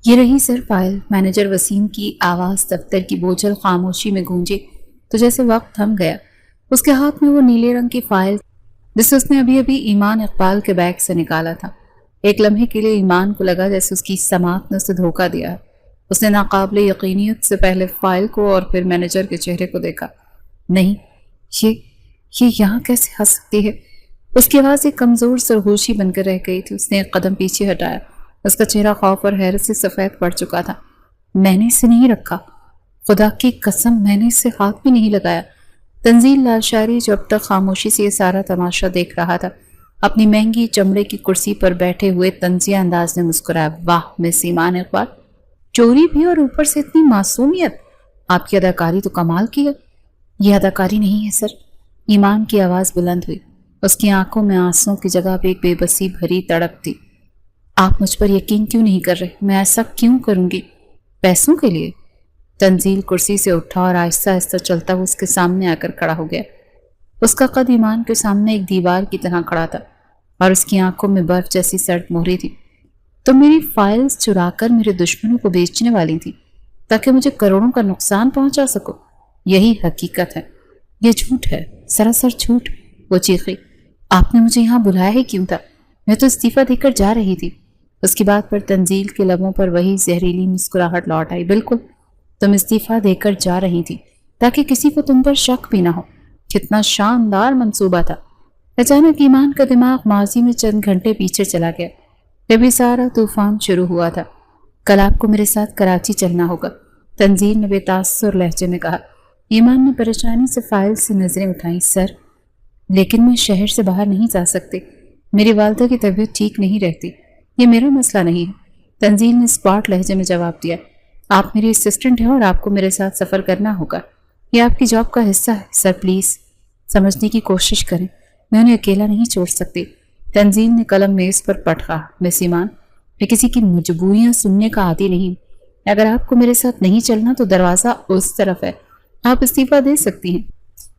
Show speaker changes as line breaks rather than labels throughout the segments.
یہ رہی سر file. Manager Wasim کی آواز دفتر کی بوجھل خاموشی میں گونجی تو جیسے وقت تھم گیا۔ اس کے ہاتھ میں وہ نیلے رنگ کی فائل جسے اس نے ابھی ابھی ایمان اقبال کے بیگ سے نکالا تھا۔ ایک لمحے کے لیے ایمان کو لگا جیسے اس کی سماعت نے اسے دھوکہ دیا ہے۔ اس نے ناقابل یقینیت سے پہلے فائل کو اور پھر مینیجر کے چہرے کو دیکھا۔ نہیں، یہ یہ یہاں کیسے آ سکتی ہے؟ اس کی آواز ایک کمزور سرگوشی بن کر رہ گئی تھی۔ اس نے ایک قدم پیچھے ہٹایا۔ اس کا چہرہ خوف اور حیرت سے سفید پڑ چکا تھا۔ میں نے اسے نہیں رکھا، خدا کی قسم میں نے اسے ہاتھ بھی نہیں لگایا۔ تنزیل لالشاری جو اب تک خاموشی سے یہ سارا تماشا دیکھ رہا تھا، اپنی مہنگی چمڑے کی کرسی پر بیٹھے ہوئے طنزیہ انداز میں مسکرایا۔ واہ مس ایمان اقبال، چوری بھی اور اوپر سے اتنی معصومیت! آپ کی اداکاری تو کمال کی ہے۔ یہ اداکاری نہیں ہے سر، ایمان کی آواز بلند ہوئی۔ اس کی آنکھوں میں آنسوں کی جگہ پہ ایک بے بسی بھری تڑپ تھی۔ آپ مجھ پر یقین کیوں نہیں کر رہے؟ میں ایسا کیوں کروں گی؟ پیسوں کے لیے؟ تنزیل کرسی سے اٹھا اور آہستہ آہستہ چلتا وہ اس کے سامنے آ کر کھڑا ہو گیا۔ اس کا قد ایمان کے سامنے ایک دیوار کی طرح کھڑا تھا اور اس کی آنکھوں میں برف جیسی سرد مہری تھی۔ تو میری فائلز چرا کر میرے دشمنوں کو بیچنے والی تھی تاکہ مجھے کروڑوں کا نقصان پہنچا سکو۔ یہی حقیقت ہے، یہ جھوٹ ہے، سراسر جھوٹ۔ وہ چیخی۔ آپ نے مجھے یہاں بلایا ہی کیوں تھا؟ میں تو استعفیٰ دے کر جا رہی تھی۔ اس کی بات پر تنزیل کے لبوں پر وہی زہریلی مسکراہٹ لوٹ آئی۔ بالکل، تم استعفیٰ دے کر جا رہی تھی تاکہ کسی کو تم پر شک بھی نہ ہو۔ کتنا شاندار منصوبہ تھا۔ اچانک ایمان کا دماغ ماضی میں چند گھنٹے پیچھے چلا گیا۔ جب یہ سارا طوفان شروع ہوا تھا۔ کل آپ کو میرے ساتھ کراچی چلنا ہوگا، تنزیل نے بے تاثر لہجے میں کہا۔ ایمان نے پریشانی سے فائل سے نظریں اٹھائیں۔ سر، لیکن میں شہر سے باہر نہیں جا سکتی، میری والدہ کی طبیعت ٹھیک نہیں رہتی۔ یہ میرا مسئلہ نہیں ہے، تنزیل نے اسپاٹ لہجے میں جواب دیا۔ آپ میری اسسٹنٹ ہیں اور آپ کو میرے ساتھ سفر کرنا ہوگا، یہ آپ کی جاب کا حصہ ہے۔ سر پلیز سمجھنے کی کوشش کریں، میں انہیں اکیلا نہیں چھوڑ سکتی۔ تنزیل نے قلم میز پر پٹکا۔ مس ایمان، میں کسی کی مجبوریاں سننے کا عادی نہیں۔ اگر آپ کو میرے ساتھ نہیں چلنا تو دروازہ اس طرف ہے، آپ استعفیٰ دے سکتی ہیں۔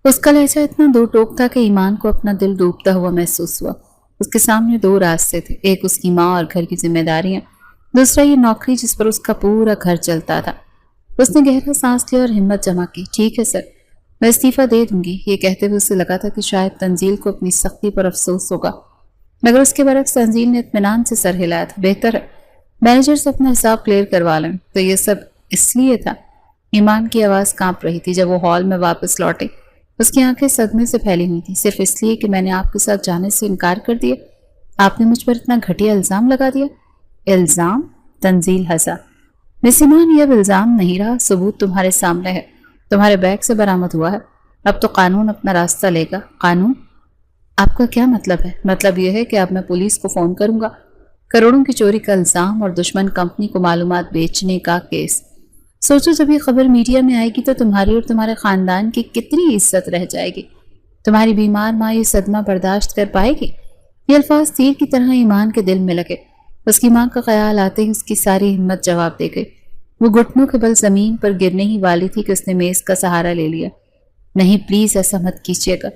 اس کا لہجہ اتنا دو ٹوک تھا کہ ایمان کو اپنا دل ڈوبتا ہوا محسوس ہوا۔ اس کے سامنے دو راستے تھے، ایک اس کی ماں اور گھر کی ذمہ داریاں، دوسرا یہ نوکری جس پر اس کا پورا گھر چلتا تھا۔ اس نے گہرا سانس لیا اور ہمت جمع کی۔ ٹھیک ہے سر، میں استعفیٰ دے دوں گی۔ یہ کہتے ہوئے اسے لگا تھا کہ شاید تنزیل کو اپنی سختی پر افسوس ہوگا، مگر اس کے برعکس تنزیل نے اطمینان سے سر ہلایا تھا۔ بہتر ہے، مینیجر سے اپنا حساب کلیئر کروا لیں۔ تو یہ سب اس لیے تھا؟ ایمان کی آواز کانپ رہی تھی جب وہ ہال میں واپس لوٹے۔ اس کی آنکھیں صدمے سے پھیلی ہوئی تھیں۔ صرف اس لیے کہ میں نے آپ کے ساتھ جانے سے انکار کر دیا؟ آپ نے مجھ پر اتنا گھٹیا الزام لگا دیا؟ الزام؟ تنزیل ہنسا۔ مس ایمان، یہ اب الزام نہیں رہا، ثبوت تمہارے سامنے ہے، تمہارے بیگ سے برآمد ہوا ہے۔ اب تو قانون اپنا راستہ لے گا۔ قانون؟ آپ کا کیا مطلب ہے؟ مطلب یہ ہے کہ اب میں پولیس کو فون کروں گا۔ کروڑوں کی چوری کا الزام اور دشمن کمپنی کو معلومات بیچنے کا کیس۔ سوچو جب یہ خبر میڈیا میں آئے گی تو تمہاری اور تمہارے خاندان کی کتنی عزت رہ جائے گی۔ تمہاری بیمار ماں یہ صدمہ برداشت کر پائے گی؟ یہ الفاظ تیر کی طرح ایمان کے دل میں لگے۔ اس کی ماں کا خیال آتے ہی اس کی ساری ہمت جواب دے گئی۔ وہ گھٹنوں کے بل زمین پر گرنے ہی والی تھی کہ اس نے میز کا سہارا لے لیا۔ نہیں پلیز ایسا مت کیجیے گا،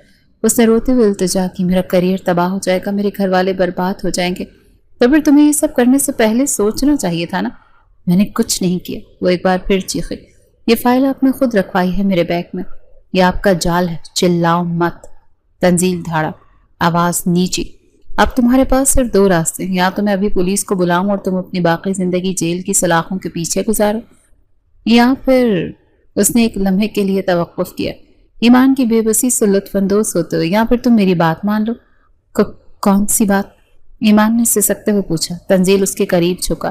اس نے روتے ہوئے التجا کی۔ میرا کریئر تباہ ہو جائے گا، میرے گھر والے برباد ہو جائیں گے۔ تو پھر تمہیں یہ سب کرنے سے پہلے سوچنا چاہیے تھا نا۔ میں نے کچھ نہیں کیا، وہ ایک بار پھر چیخی۔ یہ فائل آپ نے خود رکھوائی ہے میرے بیگ میں، یہ آپ کا جال ہے، چلاؤ مت۔ تنزیل دھاڑا، آواز نیچی۔ اب تمہارے پاس صرف دو راستے ہیں، یا تو میں ابھی پولیس کو بلاؤں اور تم اپنی باقی زندگی جیل کی سلاخوں کے پیچھے گزارو، یا پھر… اس نے ایک لمحے کے لیے توقف کیا، ایمان کی بے بسی سے لطف اندوز ہوتے ہوئے۔ یا پھر تم میری بات مان لو۔ کون سی بات؟ ایمان نے سسکتے ہوئے پوچھا۔ تنزیل اس کے قریب جھکا۔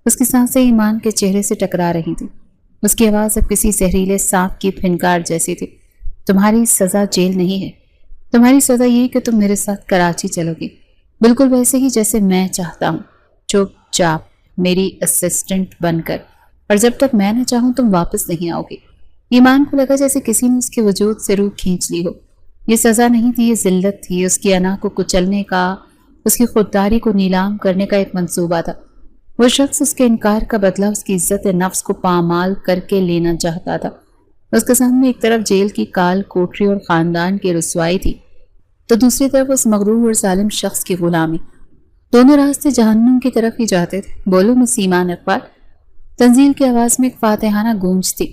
اس کی سانسیں ایمان کے چہرے سے ٹکرا رہی تھی۔ اس کی آواز اب کسی زہریلے سانپ کی پھنکار جیسی تھی۔ تمہاری سزا جیل نہیں ہے، تمہاری سزا یہ کہ تم میرے ساتھ کراچی چلو گی، بالکل ویسے ہی جیسے میں چاہتا ہوں، چپ چاپ میری اسسٹنٹ بن کر، اور جب تک میں نہ چاہوں تم واپس نہیں آؤ گی۔ ایمان کو لگا جیسے کسی نے اس کے وجود سے روح کھینچ لی ہو۔ یہ سزا نہیں تھی، یہ ذلت تھی، اس کی انا کو کچلنے کا، اس کی خودداری کو نیلام کرنے کا ایک منصوبہ تھا۔ وہ شخص اس کے انکار کا بدلہ اس کی عزت نفس کو پامال کر کے لینا چاہتا تھا۔ اس کے سامنے ایک طرف جیل کی کال کوٹری اور خاندان کی رسوائی تھی، تو دوسری طرف اس مغرور اور ظالم شخص کی غلامی۔ دونوں راستے جہنم کی طرف ہی جاتے تھے۔ بولو مس ایمان اقبال، تنزیل کی آواز میں ایک فاتحانہ گونج تھی۔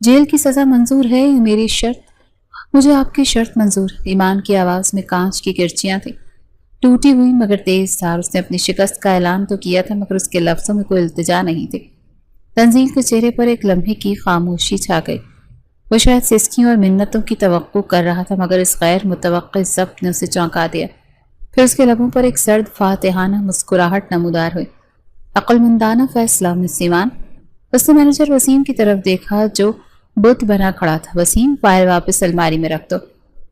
جیل کی سزا منظور ہے یا میری شرط؟ مجھے آپ کی شرط منظور۔ ایمان کی آواز میں کانچ کی کرچیاں تھیں، ٹوٹی ہوئی مگر تیز تھار۔ اس نے اپنی شکست کا اعلان تو کیا تھا مگر اس کے لفظوں میں کوئی التجا نہیں تھی۔ تنزیل کے چہرے پر ایک لمحے کی خاموشی چھا گئی۔ وہ شاید سسکیوں اور منتوں کی توقع کر رہا تھا مگر اس غیر متوقع ضبط نے اسے چونکا دیا۔ پھر اس کے لبوں پر ایک سرد فاتحانہ مسکراہٹ نمودار ہوئی۔ عقل مندانہ فیصلہ مس ایمان۔ اس نے مینیجر وسیم کی طرف دیکھا جو بت بنا کھڑا تھا۔ وسیم، فائل واپس الماری میں رکھ دو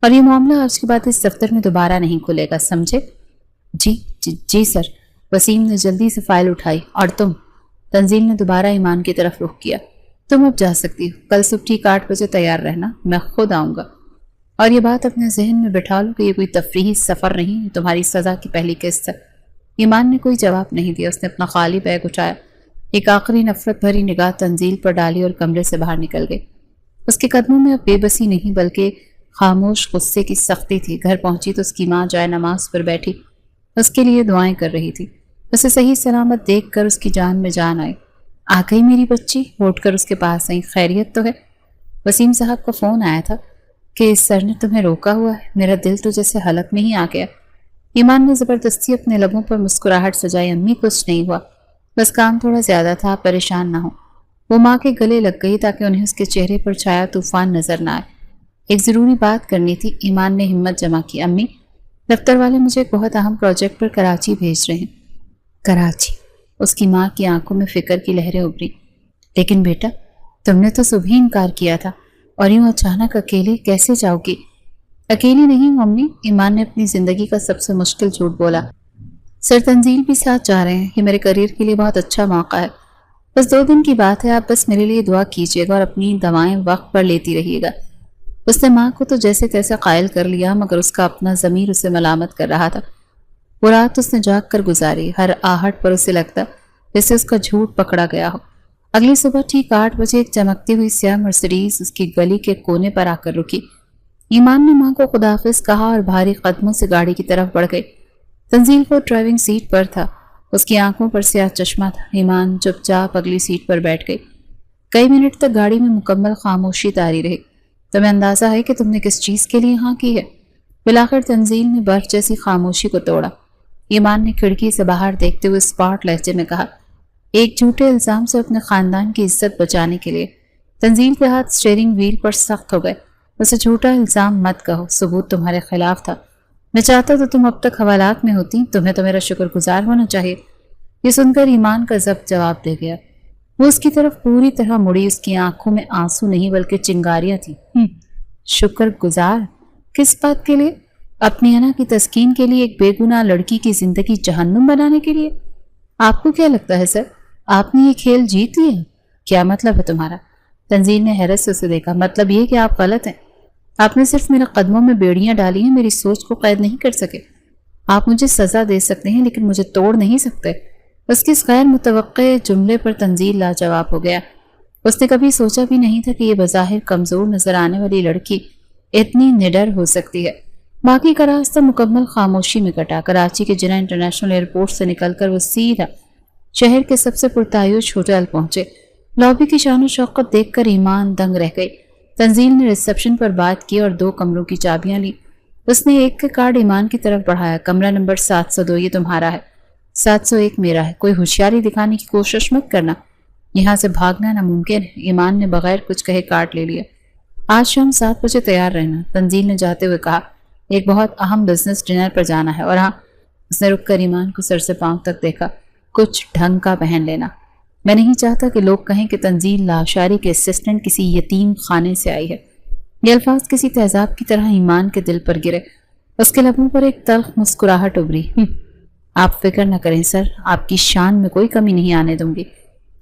اور یہ معاملہ آج کے بعد اس دفتر میں دوبارہ نہیں کھلے گا، سمجھے؟ جی سر۔ وسیم نے جلدی سے فائل اٹھائی۔ اور تم؟ تنزیل نے دوبارہ ایمان کی طرف رخ کیا۔ تم اب جا سکتی ہو، کل صبح ٹھیک 8 بجے تیار رہنا، میں خود آؤں گا۔ اور یہ بات اپنے ذہن میں بٹھا لو کہ یہ کوئی تفریحی سفر نہیں، یہ تمہاری سزا کی پہلی قسط ہے۔ ایمان نے کوئی جواب نہیں دیا۔ اس نے اپنا خالی بیگ اٹھایا، ایک آخری نفرت بھری نگاہ تنزیل پر ڈالی اور کمرے سے باہر نکل گئی۔ اس کے قدموں میں اب بے بسی نہیں بلکہ خاموش غصے کی سختی تھی۔ گھر پہنچی تو اس کی ماں جائے نماز پر بیٹھی اس کے لیے دعائیں کر رہی تھی۔ اسے صحیح سلامت دیکھ کر اس کی جان میں جان آئی۔ آ گئی میری بچی؟ اٹھ کر اس کے پاس آئی۔ خیریت تو ہے؟ وسیم صاحب کا فون آیا تھا کہ اس سر نے تمہیں روکا ہوا ہے۔ میرا دل تو جیسے حلق میں ہی آ گیا۔ ایمان نے زبردستی اپنے لبوں پر مسکراہٹ سجائی۔ امی، کچھ نہیں ہوا، بس کام تھوڑا زیادہ تھا، آپ پریشان نہ ہو۔ وہ ماں کے گلے لگ گئی تاکہ انہیں اس کے چہرے پر چھایا طوفان نظر نہ آئے۔ ایک ضروری بات کرنی تھی۔ ایمان نے ہمت جمع کی۔ امی، دفتر والے مجھے ایک بہت اہم پروجیکٹ پر کراچی بھیج رہے ہیں۔ کراچی؟ اس کی ماں کی آنکھوں میں فکر کی لہریں ابھری۔ لیکن بیٹا، تم نے تو صبح ہی انکار کیا تھا، اور یوں اچانک اکیلے کیسے جاؤ گی؟ اکیلی نہیں ہوں امی، ایمان نے اپنی زندگی کا سب سے مشکل جھوٹ بولا۔ سر تنزیل بھی ساتھ جا رہے ہیں، یہ میرے کریئر کے لیے بہت اچھا موقع ہے۔ بس 2 دن کی بات ہے، آپ بس میرے لیے دعا کیجیے گا اور اپنی دوائیں وقت پر لیتی رہیے گا۔ اس نے ماں کو تو جیسے تیسے قائل کر لیا مگر اس کا اپنا ضمیر اسے ملامت کر رہا تھا۔ وہ رات اس نے جاگ کر گزاری، ہر آہٹ پر اسے لگتا جیسے اس کا جھوٹ پکڑا گیا ہو۔ اگلی صبح ٹھیک 8 بجے ایک چمکتی ہوئی سیاہ مرسڈیز اس کی گلی کے کونے پر آ کر رکی۔ ایمان نے ماں کو خداحافظ کہا اور بھاری قدموں سے گاڑی کی طرف بڑھ گئی۔ تنزیل کو ڈرائیونگ سیٹ پر تھا، اس کی آنکھوں پر سیاہ چشمہ تھا۔ ایمان چپ چاپ اگلی سیٹ پر بیٹھ گئی۔ کئی منٹ تک گاڑی میں مکمل خاموشی طاری رہی۔ تمہیں اندازہ ہے کہ تم نے کس چیز کے لیے ہاں کی ہے؟ بالآخر تنزیل نے برف جیسی خاموشی کو توڑا۔ ایمان نے کھڑکی سے باہر دیکھتے ہوئے اسپاٹ لہجے میں کہا، ایک جھوٹے الزام سے اپنے خاندان کی عزت بچانے کے لیے۔ تنزیل کے ہاتھ اسٹیئرنگ وہیل پر سخت ہو گئے۔ اسے جھوٹا الزام مت کہو، ثبوت تمہارے خلاف تھا۔ میں چاہتا تو تم اب تک حوالات میں ہوتی، تمہیں تو میرا شکر گزار ہونا چاہیے۔ یہ سن کر ایمان کا ضبط جواب دے گیا۔ وہ اس کی طرف پوری طرح مڑی، اس کی آنکھوں میں آنسو نہیں بلکہ چنگاریاں تھیں۔ شکر گزار؟ کس بات کے لیے؟ اپنی انا کی تسکین کے لیے، ایک بے گناہ لڑکی کی زندگی جہنم بنانے کے لیے؟ آپ کو کیا لگتا ہے سر، آپ نے یہ کھیل جیت لیا؟ کیا مطلب ہے تمہارا؟ تنزیل نے حیرت سے اسے دیکھا۔ مطلب یہ کہ آپ غلط ہیں، آپ نے صرف میرے قدموں میں بیڑیاں ڈالی ہیں، میری سوچ کو قید نہیں کر سکے۔ آپ مجھے سزا دے سکتے ہیں لیکن مجھے توڑ نہیں سکتے۔ اس کے اس غیر متوقع جملے پر تنزیل لاجواب ہو گیا۔ اس نے کبھی سوچا بھی نہیں تھا کہ یہ بظاہر کمزور نظر آنے والی لڑکی اتنی نڈر ہو سکتی ہے۔ باقی کا راستہ مکمل خاموشی میں کٹا۔ کراچی کے جناح انٹرنیشنل ایئرپورٹ سے نکل کر وہ سیدھا شہر کے سب سے پرتعیش ہوٹل پہنچے۔ لابی کی شان و شوقت دیکھ کر ایمان دنگ رہ گئی۔ تنزیل نے ریسپشن پر بات کی اور 2 کمروں کی چابیاں لی۔ اس نے ایک کارڈ ایمان کی طرف بڑھایا۔ کمرہ نمبر 702 یہ تمہارا ہے، 701 میرا ہے۔ کوئی ہوشیاری دکھانے کی کوشش مت کرنا، یہاں سے بھاگنا ناممکن ہے۔ ایمان نے بغیر کچھ کہے کارڈ لے لیا۔ آج شام 7 بجے تیار رہنا، تنزیل نے جاتے ہوئے کہا۔ ایک بہت اہم بزنس ڈنر پر جانا ہے، اور ہاں، اس نے رک کر ایمان کو سر سے پاؤں تک دیکھا، کچھ ڈھنگ کا پہن لینا۔ میں نہیں چاہتا کہ لوگ کہیں کہ تنزیل لاشاری کے اسسٹنٹ کسی یتیم خانے سے آئی ہے۔ یہ الفاظ کسی تیزاب کی طرح ایمان کے دل پر گرے۔ اس کے لبوں پر ایک تلخ مسکراہٹ ابھری۔ آپ فکر نہ کریں سر، آپ کی شان میں کوئی کمی نہیں آنے دوں گی،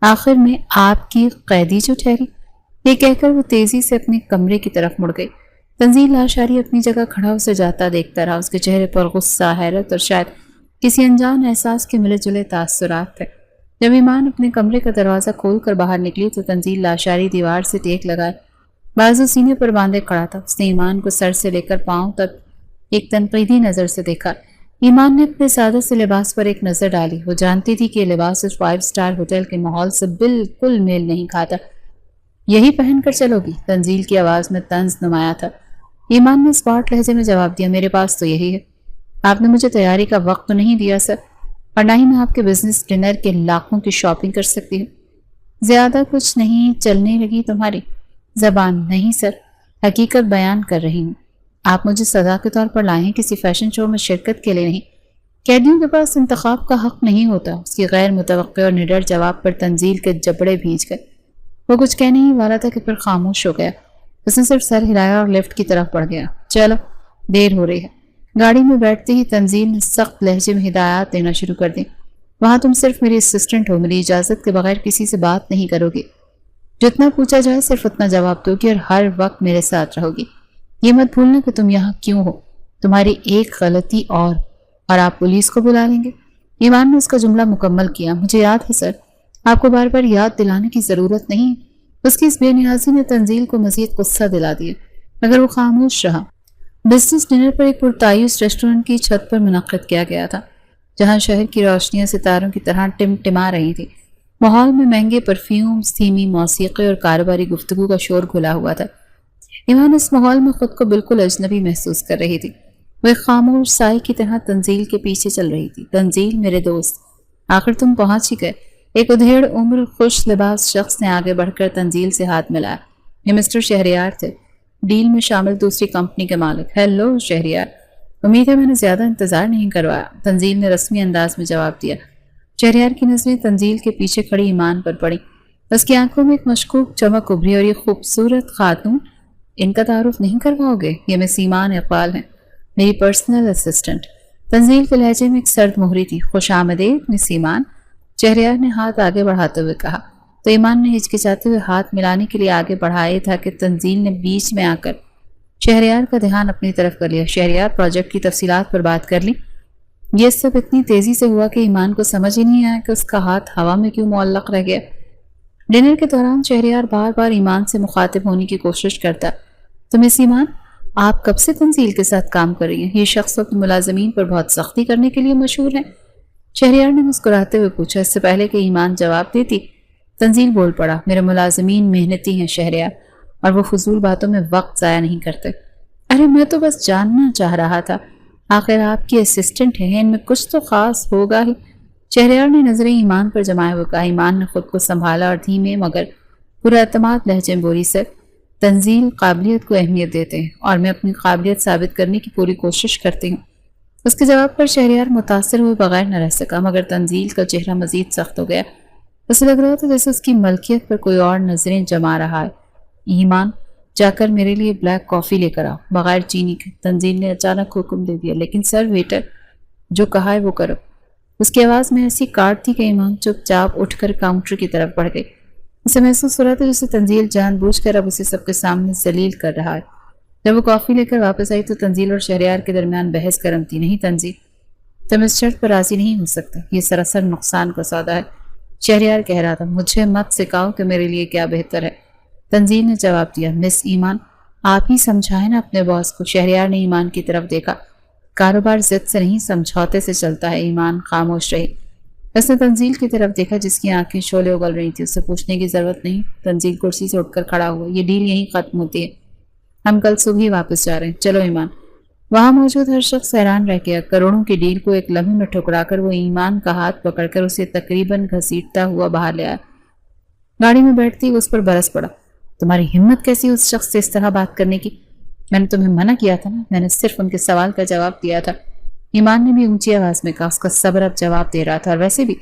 آخر میں آپ کی قیدی جو ٹھہری۔ یہ کہہ کر وہ تیزی سے اپنے کمرے کی طرف مڑ گئی۔ تنزیل لاشاری اپنی جگہ کھڑا اسے جاتا دیکھتا رہا۔ اس کے چہرے پر غصہ، حیرت اور شاید کسی انجان احساس کے ملے جلے تاثرات تھے۔ جب ایمان اپنے کمرے کا دروازہ کھول کر باہر نکلی تو تنزیل لاشاری دیوار سے ٹیک لگائے بازو سینے پر باندھے کھڑا تھا۔ اس نے ایمان کو سر سے لے کر پاؤں تک ایک تنقیدی نظر سے دیکھا۔ ایمان نے اپنے سادہ سے لباس پر ایک نظر ڈالی. وہ جانتی تھی کہ یہ لباس اس 5 اسٹار ہوٹل کے ماحول سے بالکل میل نہیں کھاتا. یہی پہن کر چلو گی؟ تنزیل کی آواز میں طنز نمایاں تھا. ایمان نے اسپاٹ لہجے میں جواب دیا. میرے پاس تو یہی ہے. آپ نے مجھے تیاری کا وقت تو نہیں دیا سر، اور نہ ہی میں آپ کے بزنس ڈنر کے لاکھوں کی شاپنگ کر سکتی ہوں. زیادہ کچھ نہیں چلنے لگی تمہاری زبان؟ نہیں سر، حقیقت بیان کر رہی ہوں. آپ مجھے سزا کے طور پر لائے ہیں، کسی فیشن شو میں شرکت کے لیے نہیں. قیدیوں کے پاس انتخاب کا حق نہیں ہوتا. اس کی غیر متوقع اور نڈر جواب پر تنزیل کے جبڑے بھیج گئے. وہ کچھ کہنے ہی والا تھا کہ پھر خاموش ہو گیا. اس نے صرف سر ہلایا اور لفٹ کی طرف بڑھ گیا. چلو دیر ہو رہی ہے. گاڑی میں بیٹھتے ہی تنزیل نے سخت لہجے میں ہدایات دینا شروع کر دی. وہاں تم صرف میری اسسٹنٹ ہو، میری اجازت کے بغیر کسی سے بات نہیں کرو گی. جتنا پوچھا جائے صرف اتنا جواب دو گی اور ہر وقت میرے ساتھ رہو گی. یہ مت بھولنا کہ تم یہاں کیوں ہو. تمہاری ایک غلطی اور آپ پولیس کو بلا لیں گے. ایمان نے اس کا جملہ مکمل کیا. مجھے یاد ہے سر، آپ کو بار بار یاد دلانے کی ضرورت نہیں. اس کی اس بے نیازی نے تنزیل کو مزید غصہ دلا دیا، مگر وہ خاموش رہا. بزنس ڈنر پر ایک پرتعیش ریسٹورنٹ کی چھت پر منعقد کیا گیا تھا، جہاں شہر کی روشنیاں ستاروں کی طرح ٹمٹما رہی تھی. ماحول میں مہنگے پرفیومز، دھیمی موسیقی اور کاروباری گفتگو کا شور گھلا ہوا تھا. ایمان اس ماحول میں خود کو بالکل اجنبی محسوس کر رہی تھی. وہ ایک خاموش سائے کی طرح تنزیل کے پیچھے چل رہی تھی. تنزیل میرے دوست، آخر تم پہنچ ہی گئے. ایک ادھیڑ عمر خوش لباس شخص نے آگے بڑھ کر تنزیل سے ہاتھ ملایا. یہ مسٹر شہریار تھے، ڈیل میں شامل دوسری کمپنی کے مالک. ہیلو شہریار، امید ہے میں نے زیادہ انتظار نہیں کروایا. تنزیل نے رسمی انداز میں جواب دیا. شہریار کی نظریں تنزیل کے پیچھے کھڑی ایمان پر پڑی. اس کی آنکھوں میں ایک مشکوک چمک ابھری. اور یہ خوبصورت خاتون، ان کا تعارف نہیں کرواؤ گے؟ یہ مس ایمان اقبال ہیں، میری پرسنل اسسٹنٹ. تنزیل کے لہجے میں ایک سرد مہری تھی. خوش آمدید مس ایمان، شہریار نے ہاتھ آگے بڑھاتے ہوئے کہا. تو ایمان نے ہچکچاتے ہوئے ہاتھ ملانے کے لیے آگے بڑھایا تھا کہ تنزیل نے بیچ میں آ کر شہریار کا دھیان اپنی طرف کر لیا. شہریار، پروجیکٹ کی تفصیلات پر بات کر لی. یہ سب اتنی تیزی سے ہوا کہ ایمان کو سمجھ ہی نہیں آیا کہ اس کا ہاتھ ہوا میں کیوں معلق رہ گیا. ڈنر کے دوران شہریار بار بار ایمان سے مخاطب ہونے کی کوشش کرتا. تو مس ایمان، آپ کب سے تنزیل کے ساتھ کام کر رہی ہیں؟ یہ شخص اپنے ملازمین پر بہت سختی کرنے کے لیے مشہور ہے. شہریار نے مسکراتے ہوئے پوچھا. اس سے پہلے کہ ایمان جواب دیتی، تنزیل بول پڑا. میرے ملازمین محنتی ہیں شہریار، اور وہ فضول باتوں میں وقت ضائع نہیں کرتے. ارے میں تو بس جاننا چاہ رہا تھا، آخر آپ کی اسسٹنٹ ہیں، ان میں کچھ تو خاص ہوگا ہی. شہریار نے نظریں ایمان پر جمائے ہوئے کہا. ایمان نے خود کو سنبھالا اور دھیمے مگر پورا اعتماد لہجے میں بولی. سر، تنزیل قابلیت کو اہمیت دیتے ہیں اور میں اپنی قابلیت ثابت کرنے کی پوری کوشش کرتی ہوں. اس کے جواب پر شہریار متاثر ہوئے بغیر نہ رہ سکا، مگر تنزیل کا چہرہ مزید سخت ہو گیا. اسے لگ رہا تھا جیسے اس کی ملکیت پر کوئی اور نظریں جما رہا ہے. ایمان، جا کر میرے لیے بلیک کافی لے کر آؤ، بغیر چینی کے. تنزیل نے اچانک حکم دے دیا. لیکن سر، ویٹر، جو کہا ہے وہ کرو. اس کی آواز میں ایسی کاٹ تھی کہ ایمان چپ چاپ اٹھ کر کاؤنٹر کی طرف بڑھ گئی. اسے محسوس ہو رہا تھا جیسے تنزیل جان بوجھ کر اب اسے سب کے سامنے ذلیل کر رہا ہے. جب وہ کافی لے کر واپس آئی تو تنزیل اور شہریار کے درمیان بحث گرم تھی. نہیں تنزیل، تم اس شرط پر راضی نہیں ہو سکتا، یہ سراسر نقصان کا سودا ہے. شہریار کہہ رہا تھا. مجھے مت سکھاؤ کہ میرے لیے کیا بہتر ہے. تنزیل نے جواب دیا. مس ایمان، آپ ہی سمجھائیں نا اپنے باس کو. شہریار نے ایمان کی طرف دیکھا. کاروبار ضد سے نہیں، سمجھوتے سے چلتا ہے. ایمان خاموش رہی. اس نے تنزیل کی طرف دیکھا جس کی آنکھیں شعلے اگل رہی تھی. اس سے پوچھنے کی ضرورت نہیں. تنزیل کرسی سے اٹھ کر کھڑا ہوا. یہ ڈیل یہیں ختم ہوتی ہے، ہم کل صبح ہی واپس جا رہے ہیں. چلو ایمان. وہاں موجود ہر شخص حیران رہ گیا. کروڑوں کی ڈیل کو ایک لمحے میں ٹھکرا کر وہ ایمان کا ہاتھ پکڑ کر اسے تقریباً گھسیٹتا ہوا باہر لے آیا. گاڑی میں بیٹھتی اس پر برس پڑا. تمہاری ہمت کیسی اس شخص سے اس طرح بات کرنے کی؟ میں نے تمہیں منع کیا تھا نا، میں نے صرف ان کے سوال کا جواب دیا تھا. ایمان نے بھی اونچی آواز میں کہا. اس کا صبر اب جواب دے رہا تھا. اور ویسے بھی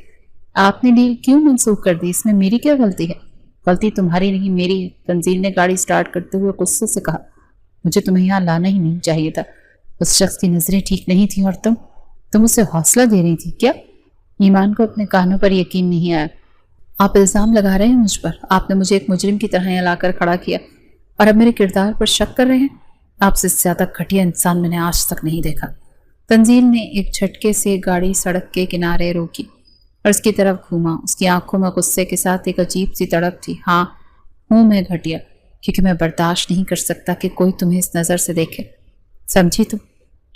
آپ نے ڈیل کیوں منسوخ کر دی؟ اس میں میری کیا غلطی ہے؟ غلطی تمہاری نہیں، میری ہے. تنزیل نے گاڑی سٹارٹ کرتے ہوئے غصے سے کہا. مجھے تمہیں یہاں لانا ہی نہیں چاہیے تھا. اس شخص کی نظریں ٹھیک نہیں تھیں اور تم اسے حوصلہ دے رہی تھی کیا؟ ایمان کو اپنے کانوں پر یقین نہیں آیا. آپ الزام لگا رہے ہیں مجھ پر. آپ نے مجھے ایک مجرم کی طرح یہاں لا کر کھڑا کیا اور اب میرے کردار پر شک کر رہے ہیں. آپ سے زیادہ گھٹیا انسان میں نے آج تک نہیں دیکھا. تنزیل نے ایک جھٹکے سے گاڑی سڑک کے کنارے روکی اور اس کی طرف گھوما. اس کی آنکھوں میں غصے کے ساتھ ایک عجیب سی تڑپ تھی. ہاں ہوں میں گھٹیا، کیونکہ میں برداشت نہیں کر سکتا کہ کوئی تمہیں اس نظر سے دیکھے. سمجھی تم؟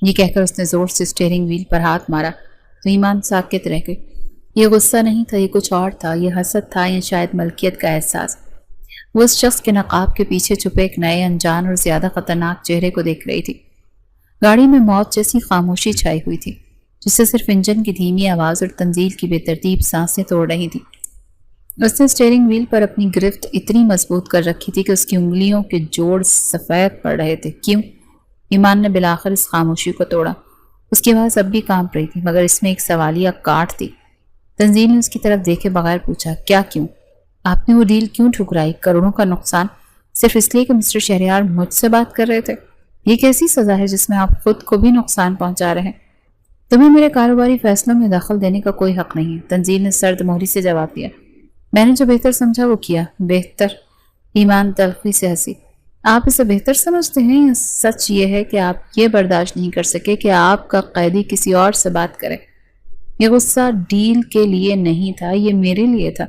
یہ کہہ کر اس نے زور سے اسٹیئرنگ ویل پر ہاتھ مارا تو ایمان ساکت رہ گئی۔ یہ غصہ نہیں تھا، یہ کچھ اور تھا، یہ حسد تھا یا شاید ملکیت کا احساس۔ وہ اس شخص کے نقاب کے پیچھے چھپے ایک نئے انجان اور زیادہ خطرناک چہرے کو دیکھ رہی تھی۔ گاڑی میں موت جیسی خاموشی چھائی ہوئی تھی جسے صرف انجن کی دھیمی آواز اور تنزیل کی بے ترتیب سانسیں توڑ رہی تھی۔ اس نے اسٹیئرنگ ویل پر اپنی گرفت اتنی مضبوط کر رکھی تھی کہ اس کی انگلیوں کے جوڑ سفید پڑ رہے تھے۔ کیوں؟ ایمان نے بلاخر اس خاموشی کو توڑا۔ اس کی آواز اب بھی کانپ رہی تھی مگر اس میں ایک سوالیہ کاٹ تھی۔ تنزیل نے اس کی طرف دیکھے بغیر پوچھا، کیا کیوں؟ آپ نے وہ ڈیل کیوں ٹھکرائی؟ کروڑوں کا نقصان صرف اس لیے کہ مسٹر شہریار مجھ سے بات کر رہے تھے؟ یہ کیسی سزا ہے جس میں آپ خود کو بھی نقصان پہنچا رہے ہیں؟ تمہیں میرے کاروباری فیصلوں میں دخل دینے کا کوئی حق نہیں ہے، تنزیل نے سرد مہری سے جواب دیا۔ میں نے جو بہتر سمجھا وہ کیا۔ بہتر؟ ایمان تلخی سے ہنسی۔ آپ اسے بہتر سمجھتے ہیں یا سچ یہ ہے کہ آپ یہ برداشت نہیں کر سکے کہ آپ کا قیدی کسی اور سے بات کرے؟ یہ غصہ ڈیل کے لیے نہیں تھا، یہ میرے لیے تھا۔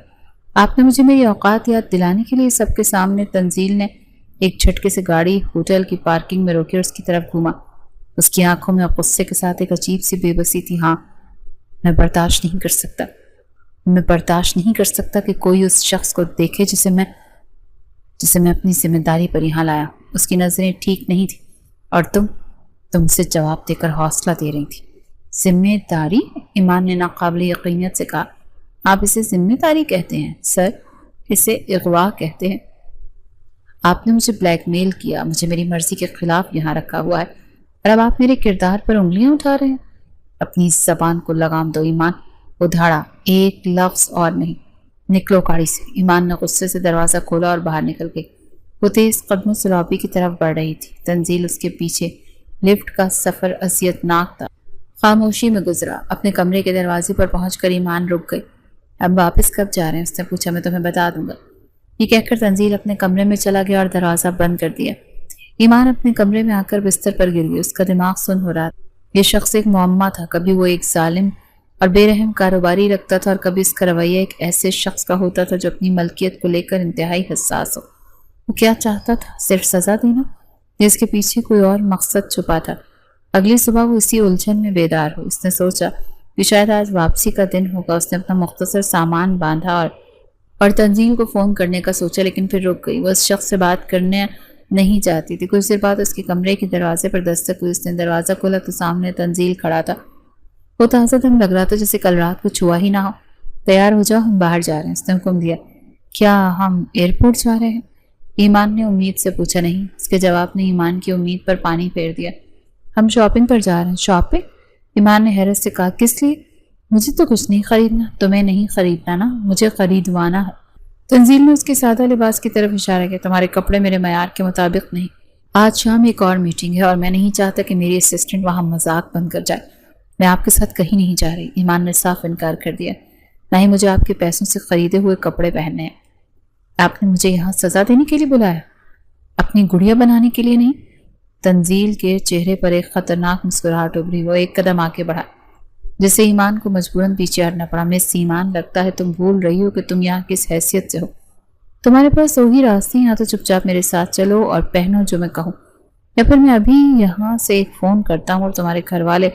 آپ نے مجھے میری اوقات یاد دلانے کے لیے سب کے سامنے۔ تنزیل نے ایک جھٹکے سے گاڑی ہوٹل کی پارکنگ میں روکی اور اس کی طرف گھوما۔ اس کی آنکھوں میں غصے کے ساتھ ایک عجیب سی بے بسی تھی۔ ہاں، میں برداشت نہیں کر سکتا کہ کوئی اس شخص کو دیکھے جسے میں اپنی ذمہ داری پر یہاں لایا۔ اس کی نظریں ٹھیک نہیں تھی اور تم اسے جواب دے کر حوصلہ دے رہی تھی۔ ذمہ داری؟ ایمان نے ناقابل یقینیت سے کہا۔ آپ اسے ذمہ داری کہتے ہیں؟ سر، اسے اغوا کہتے ہیں۔ آپ نے مجھے بلیک میل کیا، مجھے میری مرضی کے خلاف یہاں رکھا ہوا ہے اور اب آپ میرے کردار پر انگلیاں اٹھا رہے ہیں۔ اپنی زبان کو لگام دو ایمان، وہ دھاڑا، ایک لفظ اور نہیں۔ نکلو گاڑی سے۔ ایمان نے غصے سے دروازہ کھولا اور باہر نکل گئی۔ وہ تیز قدموں سے لابی کی طرف بڑھ رہی تھی، تنزیل اس کے پیچھے۔ لفٹ کا سفر اذیت ناک تھا، خاموشی میں گزرا۔ اپنے کمرے کے دروازے پر پہنچ کر ایمان رک گئی۔ اب واپس کب جا رہے ہیں؟ اس نے پوچھا۔ میں تمہیں بتا دوں گا۔ یہ کہہ کر تنزیل اپنے کمرے میں چلا گیا اور دروازہ بند کر دیا۔ ایمان اپنے کمرے میں آ کر بستر پر گر گئی۔ اس کا دماغ سن ہو رہا تھا۔ یہ شخص ایک معمہ تھا، کبھی وہ ایک ظالم اور بے رحم کاروباری لگتا تھا اور کبھی اس کا رویہ ایک ایسے شخص کا ہوتا تھا جو اپنی ملکیت کو لے کر انتہائی حساس ہو۔ وہ کیا چاہتا تھا؟ صرف سزا دینا؟ جس کے پیچھے کوئی اور مقصد چھپا تھا؟ اگلی صبح وہ اسی الجھن میں بیدار ہو۔ اس نے سوچا کہ شاید آج واپسی کا دن ہوگا۔ اس نے اپنا مختصر سامان باندھا اور تنزیل کو فون کرنے کا سوچا، لیکن پھر رک گئی۔ وہ اس شخص سے بات کرنے نہیں چاہتی تھی۔ کچھ دیر بعد اس کے کمرے کے دروازے پر دستک ہوئی۔ اس نے دروازہ کھولا تو سامنے تنزیل کھڑا تھا۔ وہ تازہ دم لگ رہا تھا جیسے کل رات کو چھوا ہی نہ ہو۔ تیار ہو جاؤ، ہم باہر جا رہے ہیں، اس نے حکم دیا۔ کیا ہم ایئرپورٹ جا رہے ہیں؟ ایمان نے امید سے پوچھا۔ نہیں، اس کے جواب نے ایمان کی امید پر پانی پھیر دیا۔ ہم شاپنگ پر جا رہے ہیں۔ شاپنگ؟ ایمان نے حیرت سے کہا۔ کس لیے؟ مجھے تو کچھ نہیں خریدنا۔ تمہیں نہیں خریدنا نا، مجھے خریدوانا ہے۔ تنزیل نے اس کے سادہ لباس کی طرف اشارہ کیا۔ تمہارے کپڑے میرے معیار کے مطابق نہیں۔ آج شام ایک اور میٹنگ ہے اور میں نہیں چاہتا کہ میری اسسٹنٹ وہاں مذاق بن کر جائے۔ میں آپ کے ساتھ کہیں نہیں جا رہی۔ ایمان نے صاف انکار کر دیا۔ نہ ہی مجھے آپ کے پیسوں سے خریدے ہوئے کپڑے پہننے ہیں۔ آپ نے مجھے یہاں سزا دینے کے لیے بلایا، اپنی گڑیا بنانے کے لیے نہیں۔ تنزیل کے چہرے پر ایک خطرناک مسکراہٹ ابھری۔ وہ ایک قدم آگے بڑھا جسے ایمان کو مجبوراً پیچھے ہٹنا پڑا۔ مس ایمان، لگتا ہے تم بھول رہی ہو کہ تم یہاں کس حیثیت سے ہو۔ تمہارے پاس وہی راستے ہیں، یا تو چپ چاپ میرے ساتھ چلو اور پہنو جو میں کہوں، یا پھر میں ابھی یہاں سے ایک فون کرتا ہوں اور تمہارے گھر والے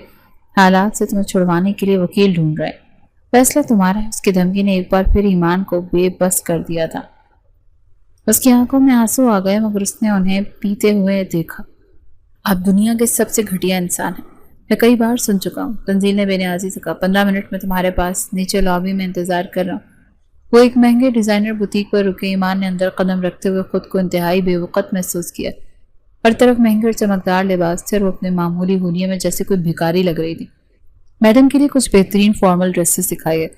حالات سے تمہیں چھڑوانے کے لیے وکیل ڈھونڈ رہے ہیں۔ فیصلہ تمہارا ہے۔ اس کی دھمکی نے ایک بار پھر ایمان کو بے بس کر دیا تھا۔ اس کی آنکھوں میں آنسو آ گئے مگر اس نے انہیں پیتے ہوئے دیکھا۔ آپ دنیا کے سب سے گھٹیا انسان ہیں، میں کئی بار سن چکا ہوں۔ تنزیل نے بے نیازی سے کہا۔ 15 منٹ میں تمہارے پاس نیچے لابی میں انتظار کر رہا ہوں۔ وہ ایک مہنگے ڈیزائنر بوتیک پر رکے۔ ایمان نے اندر قدم رکھتے ہوئے خود کو انتہائی بے وقت محسوس کیا۔ ہر طرف مہنگے اور چمکدار لباس تھے اور وہ اپنے معمولی حلیے میں جیسے کوئی بھکاری لگ رہی تھی۔ میڈم کے لیے کچھ بہترین فارمل ڈریسز دکھائیے،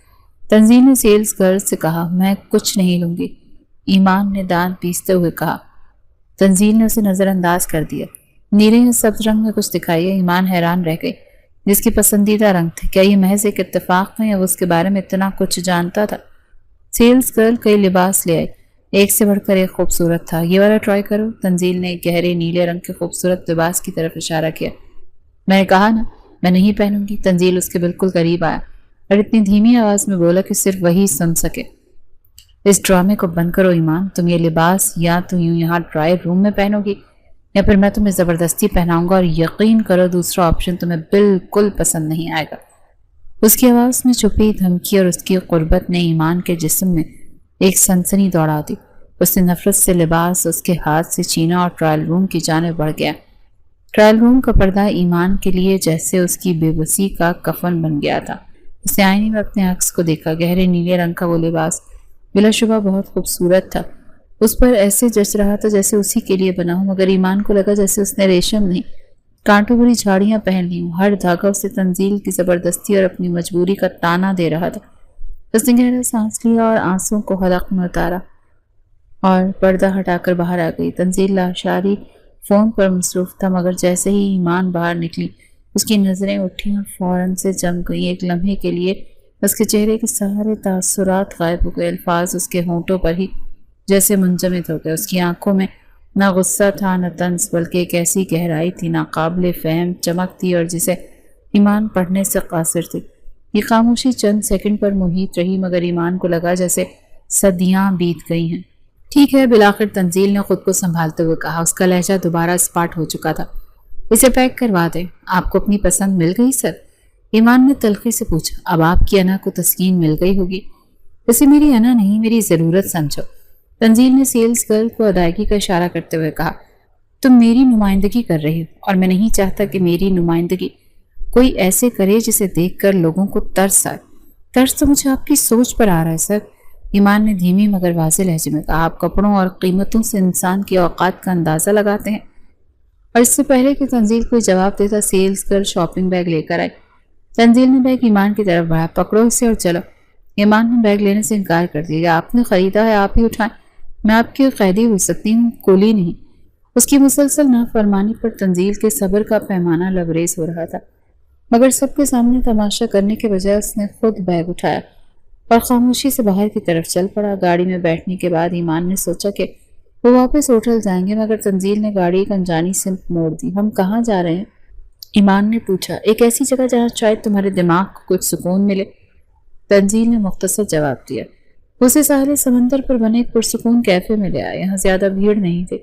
تنزیل نے سیلز گرل سے کہا۔ میں کچھ نہیں لوں گی، ایمان نے دانت پیستے ہوئے کہا۔ تنزیل نے اسے نظر انداز کر دیا۔ نیلے یا سبز رنگ میں کچھ دکھائیے۔ ایمان حیران رہ گئی۔ جس کی پسندیدہ رنگ تھے، کیا یہ محض ایک اتفاق تھا یا وہ اس کے بارے میں اتنا کچھ جانتا تھا؟ سیلز گرل کئی لباس لے آئی، ایک سے بڑھ کر ایک خوبصورت تھا۔ یہ والا ٹرائی کرو، تنزیل نے ایک گہرے نیلے رنگ کے خوبصورت لباس کی طرف اشارہ کیا۔ میں نے کہا نا میں نہیں پہنوں گی۔ تنزیل اس کے بالکل قریب آیا اور اتنی دھیمی آواز میں بولا کہ صرف وہی سن سکے۔ اس ڈرامے کو بند کرو ایمان، تم یہ لباس یا تو یوں یہاں ٹرائی روم میں پہنو گی یا پھر میں تمہیں زبردستی پہناؤں گا، اور یقین کرو دوسرا آپشن تمہیں بالکل پسند نہیں آئے گا۔ اس کی آواز میں چھپی دھمکی اور اس کی قربت نے ایمان کے جسم میں ایک سنسنی دوڑا دی۔ اس نے نفرت سے لباس اس کے ہاتھ سے چھینا اور ٹرائل روم کی جانب بڑھ گیا۔ ٹرائل روم کا پردہ ایمان کے لیے جیسے اس کی بے بسی کا کفن بن گیا تھا۔ اس نے آئینے میں اپنے عکس کو دیکھا۔ گہرے نیلے رنگ کا وہ لباس بلا شبہ بہت خوبصورت تھا۔ اس پر ایسے جچ رہا تھا جیسے اسی کے لیے بنا ہو، مگر ایمان کو لگا جیسے اس نے ریشم نہیں، کانٹوں بھری جھاڑیاں پہن لی ہوں۔ ہر دھاگا اسے تنزیل کی زبردستی اور اپنی مجبوری کا تانا دے رہا تھا۔ اس نے گہرا سانس لیا اور آنسوں کو حلق میں اتارا اور پردہ ہٹا کر باہر آ گئی۔ تنزیل لاشاری فون پر مصروف تھا، مگر جیسے ہی ایمان باہر نکلی اس کی نظریں اٹھیں اور فوراً سے جم گئیں۔ ایک لمحے کے لیے اس کے چہرے کے سارے تاثرات غائب ہو گئے۔ الفاظ اس کے ہونٹوں پر ہی جیسے منجمد ہو گئے۔ اس کی آنکھوں میں نہ غصہ تھا نہ طنز، بلکہ ایک ایسی گہرائی تھی ناقابل فہم چمک تھی اور جسے ایمان پڑھنے سے قاصر تھی۔ یہ خاموشی چند سیکنڈ پر محیط رہی، مگر ایمان کو لگا جیسے صدیاں بیت گئی ہیں۔ ٹھیک ہے، بالآخر تنزیل نے خود کو سنبھالتے ہوئے کہا۔ اس کا لہجہ دوبارہ اسپاٹ ہو چکا تھا۔ اسے پیک کروا دیں۔ آپ کو اپنی پسند مل گئی سر؟ ایمان نے تلخی سے پوچھا۔ اب آپ کی انا کو تسکین مل گئی ہوگی۔ اسے میری انا نہیں، میری ضرورت سمجھو۔ تنزیل نے سیلز گرل کو ادائیگی کا اشارہ کرتے ہوئے کہا، تم میری نمائندگی کر رہی ہو اور میں نہیں چاہتا کہ میری نمائندگی کوئی ایسے کرے جسے دیکھ کر لوگوں کو ترس آئے۔ ترس تو مجھے آپ کی سوچ پر آ رہا ہے سر، ایمان نے دھیمی مگر واضح لہجے میں کہا۔ آپ کپڑوں اور قیمتوں سے انسان کی اوقات کا اندازہ لگاتے ہیں۔ اور اس سے پہلے کہ تنزیل کوئی جواب دیتا سیلز گرل شاپنگ بیگ لے کر آئی۔ تنزیل نے بیگ ایمان کی طرف بڑھا۔ پکڑو اسے اور چلو۔ ایمان نے بیگ لینے سے انکار کر دیا۔ آپ نے خریدا ہے، آپ ہی اٹھائیں، میں آپ کی قیدی ہو سکتی ہوں، کولی نہیں۔ اس کی مسلسل نافرمانی پر تنزیل کے صبر کا پیمانہ لبریز ہو رہا تھا، مگر سب کے سامنے تماشا کرنے کے بجائے اس نے خود بیگ اٹھایا اور خاموشی سے باہر کی طرف چل پڑا۔ گاڑی میں بیٹھنے کے بعد ایمان نے سوچا کہ وہ واپس ہوٹل جائیں گے، مگر تنزیل نے گاڑی ایک انجانی سمت موڑ دی۔ ہم کہاں جا رہے ہیں؟ ایمان نے پوچھا۔ ایک ایسی جگہ جہاں شاید تمہارے دماغ کو کچھ سکون ملے، تنزیل نے مختصر جواب دیا۔ اسے ساحل سمندر پر بنے ایک پرسکون کیفے میں لے آیا۔ یہاں زیادہ بھیڑ نہیں تھی۔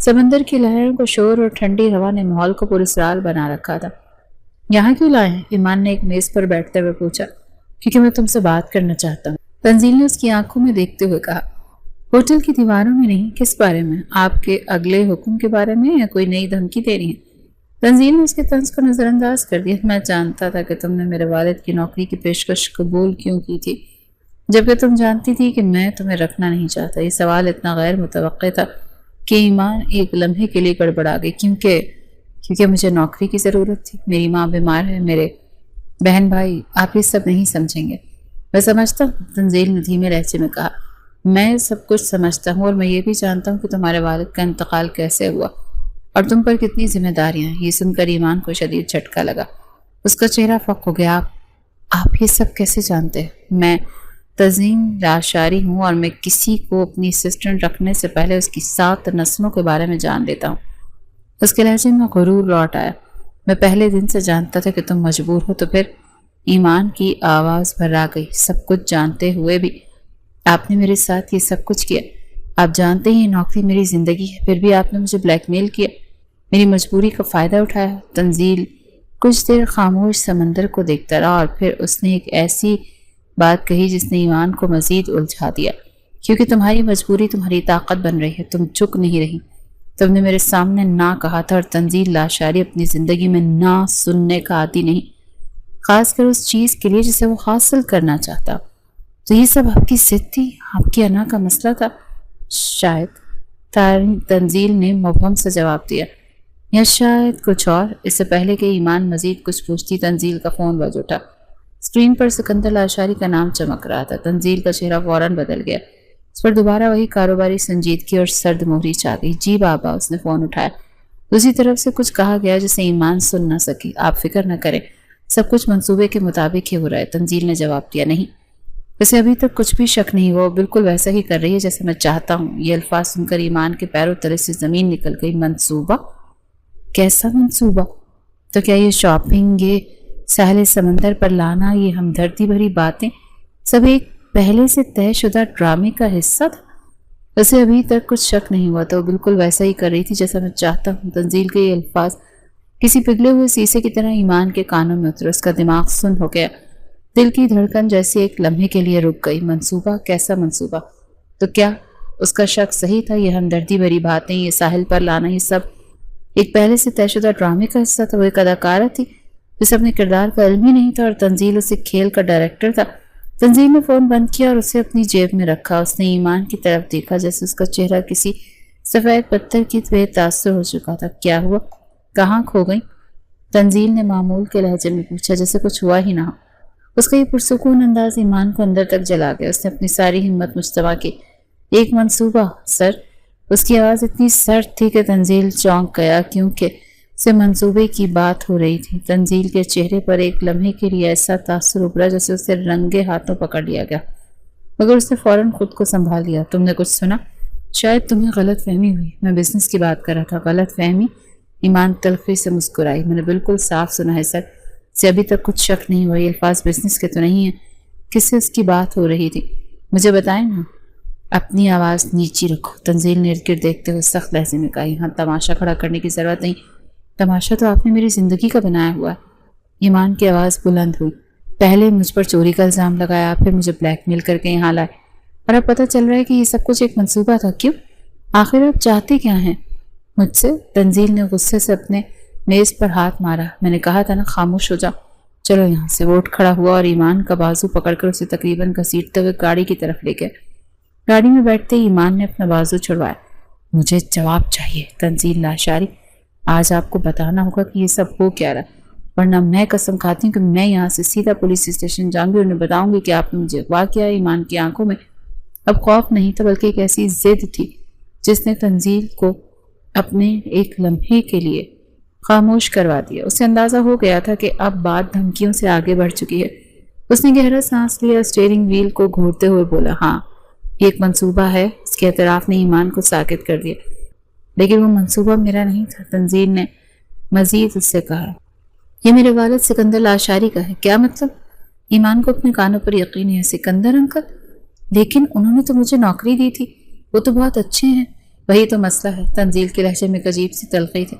سمندر کی لہروں کو شور اور ٹھنڈی ہوا نے ماحول کو پراسرار بنا رکھا تھا۔ یہاں کیوں لائے ہیں؟ ایمان نے ایک میز پر بیٹھتے ہوئے پوچھا۔ کیونکہ میں تم سے بات کرنا چاہتا ہوں، تنزیل نے اس کی آنکھوں میں دیکھتے ہوئے کہا۔ ہوٹل کی دیواروں میں نہیں، کس بارے میں؟ آپ کے اگلے حکم کے بارے میں یا کوئی نئی دھمکی دے رہی ہیں؟ تنزیل نے اس کے طنز کو نظر انداز کر دیا۔ میں جانتا تھا کہ تم نے میرے والد کی نوکری کی پیشکش قبول کیوں کی تھی، جبکہ تم جانتی تھی کہ میں تمہیں رکھنا نہیں چاہتا۔ یہ سوال اتنا غیر متوقع تھا کہ ایمان ایک لمحے کے لیے گڑبڑا گئی۔ کیونکہ مجھے نوکری کی ضرورت تھی، میری ماں بیمار ہے، میرے بہن بھائی، آپ یہ سب نہیں سمجھیں گے۔ میں سمجھتا ہوں، تنزیل نے دھیمے لہجے میں کہا۔ میں سب کچھ سمجھتا ہوں اور میں یہ بھی جانتا ہوں کہ تمہارے والد کا انتقال کیسے ہوا اور تم پر کتنی ذمہ داریاں ہیں۔ یہ سن کر ایمان کو شدید جھٹکا لگا۔ اس کا چہرہ فک ہو گیا۔ آپ یہ سب کیسے جانتے ہیں؟ میں تزئین لاشاری ہوں اور میں کسی کو اپنی اسسٹنٹ رکھنے سے پہلے اس کی 7 نسلوں کے بارے میں جان لیتا ہوں۔ اس کے لہجے میں غرور لوٹ آیا۔ میں پہلے دن سے جانتا تھا کہ تم مجبور ہو، تو پھر؟ ایمان کی آواز بھرا گئی۔ سب کچھ جانتے ہوئے بھی آپ نے میرے ساتھ یہ سب کچھ کیا۔ آپ جانتے ہی یہ نوکری میری زندگی ہے، پھر بھی آپ نے مجھے بلیک میل کیا، میری مجبوری کا فائدہ اٹھایا۔ تنزیل کچھ دیر خاموش سمندر کو دیکھتا رہا اور پھر اس نے ایک ایسی بات کہی جس نے ایمان کو مزید الجھا دیا۔ کیونکہ تمہاری مجبوری تمہاری طاقت بن رہی ہے، تم چک نہیں رہی۔ تم نے میرے سامنے نہ کہا تھا، اور تنزیل لاشاری اپنی زندگی میں نہ سننے کا عادی نہیں، خاص کر اس چیز کے لیے جسے وہ حاصل کرنا چاہتا۔ تو یہ سب آپ کی ضد تھی، آپ کی انا کا مسئلہ تھا؟ شاید، تنزیل نے مبہم سے جواب دیا، یا شاید کچھ اور۔ اس سے پہلے کہ ایمان مزید کچھ پوچھتی، تنزیل کا فون بج اٹھا۔ اسکرین پر سکندر لاشاری کا نام چمک رہا تھا۔ تنزیل کا چہرہ فوراً بدل گیا۔ اس پر دوبارہ وہی کاروباری سنجیدگی اور سرد مہری چھا گئی۔ جی بابا، اس نے فون اٹھایا۔ دوسری طرف سے کچھ کہا گیا جسے ایمان سن نہ سکی۔ آپ فکر نہ کریں، سب کچھ منصوبے کے مطابق ہی ہو رہا ہے، تنزیل نے جواب دیا۔ نہیں، اسے ابھی تک کچھ بھی شک نہیں ہوا، وہ بالکل ویسا ہی کر رہی ہے جیسے میں چاہتا ہوں۔ یہ الفاظ سن کر ایمان کے پیروں تلے سے زمین نکل گئی۔ منصوبہ؟ کیسا منصوبہ؟ تو کیا یہ شاپنگ، یہ ساحل سمندر پر لانا، یہ ہمدردی بھری باتیں سب ایک پہلے سے طے شدہ ڈرامے کا حصہ تھا؟ اسے ابھی تک کچھ شک نہیں ہوا تھا، وہ بالکل ویسا ہی کر رہی تھی جیسا میں چاہتا ہوں۔ تنزیل کے یہ الفاظ کسی پگھلے ہوئے شیشے کی طرح ایمان کے کانوں میں اترے، اس کا دماغ سن ہو گیا، دل کی دھڑکن جیسے ایک لمحے کے لیے رک گئی۔ منصوبہ؟ کیسا منصوبہ؟ تو کیا اس کا شک صحیح تھا؟ یہ ہمدردی بھری باتیں، یہ ساحل پر لانا، یہ سب ایک پہلے سے طے شدہ ڈرامے کا حصہ تھا۔ وہ ایک اداکارہ تھی جسے اپنے کردار کا علم ہی نہیں تھا، اور تنزیل اسے کھیل کا ڈائریکٹر تھا۔ تنزیل نے فون بند کیا اور اسے اپنی جیب میں رکھا۔ اس نے ایمان کی طرف دیکھا جیسے اس کا چہرہ کسی سفید پتھر کی طرح تاثر ہو چکا تھا۔ کیا ہوا؟ کہاں کھو گئی؟ تنزیل نے معمول کے لہجے میں پوچھا، جیسے کچھ ہوا ہی نہ ہو۔ اس کا یہ پرسکون انداز ایمان کو اندر تک جلا گیا۔ اس نے اپنی ساری ہمت مجتمع کی۔ ایک منصوبہ سر؟ اس کی آواز اتنی سرد تھی کہ تنزیل چونک گیا، کیونکہ اسے منصوبے کی بات ہو رہی تھی۔ تنزیل کے چہرے پر ایک لمحے کے لیے ایسا تاثر ابھرا جیسے اسے رنگے ہاتھوں پکڑ لیا گیا، مگر اس نے فوراً خود کو سنبھال لیا۔ تم نے کچھ سنا؟ شاید تمہیں غلط فہمی ہوئی، میں بزنس کی بات کر رہا تھا۔ غلط فہمی؟ ایمان تلخی سے مسکرائی۔ میں نے بالکل صاف سنا ہے سر، اسے ابھی تک کچھ شک نہیں ہوا۔ یہ الفاظ بزنس کے تو نہیں ہیں۔ کس سے اس کی بات ہو رہی تھی؟ مجھے بتائیں نا۔ اپنی آواز نیچی رکھو، تنزیل نے ارد گرد دیکھتے ہوئے سخت لہجے میں کہا۔ یہاں تماشا کھڑا کرنے کی ضرورت نہیں، تماشا تو آپ نے میری زندگی کا بنایا ہوا ہے۔ ایمان کی آواز بلند ہوئی۔ پہلے مجھ پر چوری کا الزام لگایا، پھر مجھے بلیک میل کر کے یہاں لائے، اور اب پتہ چل رہا ہے کہ یہ سب کچھ ایک منصوبہ تھا۔ کیوں؟ آخر آپ چاہتے کیا ہیں مجھ سے؟ تنزیل نے غصے سے اپنے میز پر ہاتھ مارا۔ میں نے کہا تھا نا خاموش ہو جاؤ، چلو یہاں سے۔ وہ اٹھ کھڑا ہوا اور ایمان کا بازو پکڑ کر اسے تقریباً گھسیٹتے ہوئے گاڑی کی طرف لے گیا۔ گاڑی میں بیٹھتے ہی ایمان نے اپنا بازو چھڑوایا۔ مجھے جواب چاہیے تنزیل لاشاری، آج آپ کو بتانا ہوگا کہ یہ سب ہو کیا رہا، ورنہ میں قسم کھاتی ہوں کہ میں یہاں سے سیدھا پولیس اسٹیشن جاؤں گی اور انہیں بتاؤں گی کہ آپ نے مجھے اغوا کیا۔ ایمان کی آنکھوں میں اب خوف نہیں تھا، بلکہ ایک ایسی ضد تھی جس نے تنزیل کو اپنے ایک لمحے کے لیے خاموش کروا دیا۔ اسے اندازہ ہو گیا تھا کہ اب بات دھمکیوں سے آگے بڑھ چکی ہے۔ اس نے گہرا سانس لیا، اسٹیئرنگ وہیل کو گھورتے ہوئے بولا، ہاں یہ ایک منصوبہ ہے۔ اس کے اعتراف نے ایمان کو ساکت کر دیا۔ لیکن وہ منصوبہ میرا نہیں تھا، تنزیل نے مزید اس سے کہا۔ یہ میرے والد سکندر لاشاری کا ہے۔ کیا مطلب؟ ایمان کو اپنے کانوں پر یقین ہے۔ سکندر انکل؟ لیکن انہوں نے تو مجھے نوکری دی تھی، وہ تو بہت اچھے ہیں۔ وہی تو مسئلہ ہے، تنزیل کے لہجے میں ایک عجیب سی تلخی تھی۔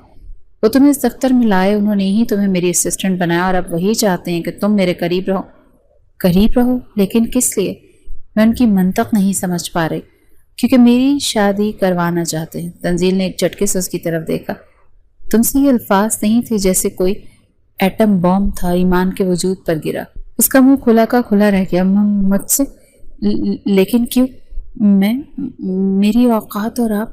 وہ تمہیں اس دفتر میں لائے، انہوں نے ہی تمہیں میری اسسٹنٹ بنایا، اور اب وہی چاہتے ہیں کہ تم میرے قریب رہو۔ قریب رہو؟ لیکن کس لیے؟ میں ان کی منطق نہیں سمجھ پا رہی۔ کیونکہ میری شادی کروانا چاہتے ہیں۔ تنزیل نے ایک جھٹکے سے اس کی طرف دیکھا۔ تم سے یہ الفاظ نہیں تھے جیسے کوئی ایٹم بم تھا ایمان کے وجود پر گرا۔ اس کا منہ کھلا کا کھلا رہ گیا۔ مجھ سے؟ لیکن کیوں؟ میں؟ میری اوقات اور آپ؟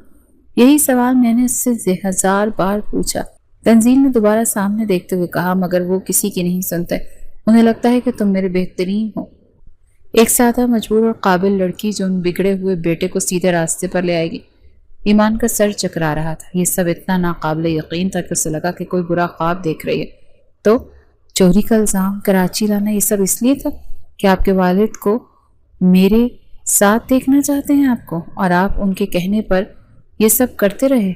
یہی سوال میں نے اس سے 1000 بار پوچھا۔ تنزیل نے دوبارہ سامنے دیکھتے ہوئے کہا، مگر وہ کسی کی نہیں سنتے۔ انہیں لگتا ہے کہ تم میرے بہترین ہو، ایک سادہ مجبور اور قابل لڑکی جو ان بگڑے ہوئے بیٹے کو سیدھے راستے پر لے آئے گی۔ ایمان کا سر چکرا رہا تھا۔ یہ سب اتنا ناقابل یقین تھا کہ اسے لگا کہ کوئی برا خواب دیکھ رہی ہے۔ تو چوری کا الزام، کراچی لانا، یہ سب اس لیے تھا کہ آپ کے والد کو میرے ساتھ دیکھنا چاہتے ہیں آپ کو، اور آپ ان کے کہنے پر یہ سب کرتے رہے؟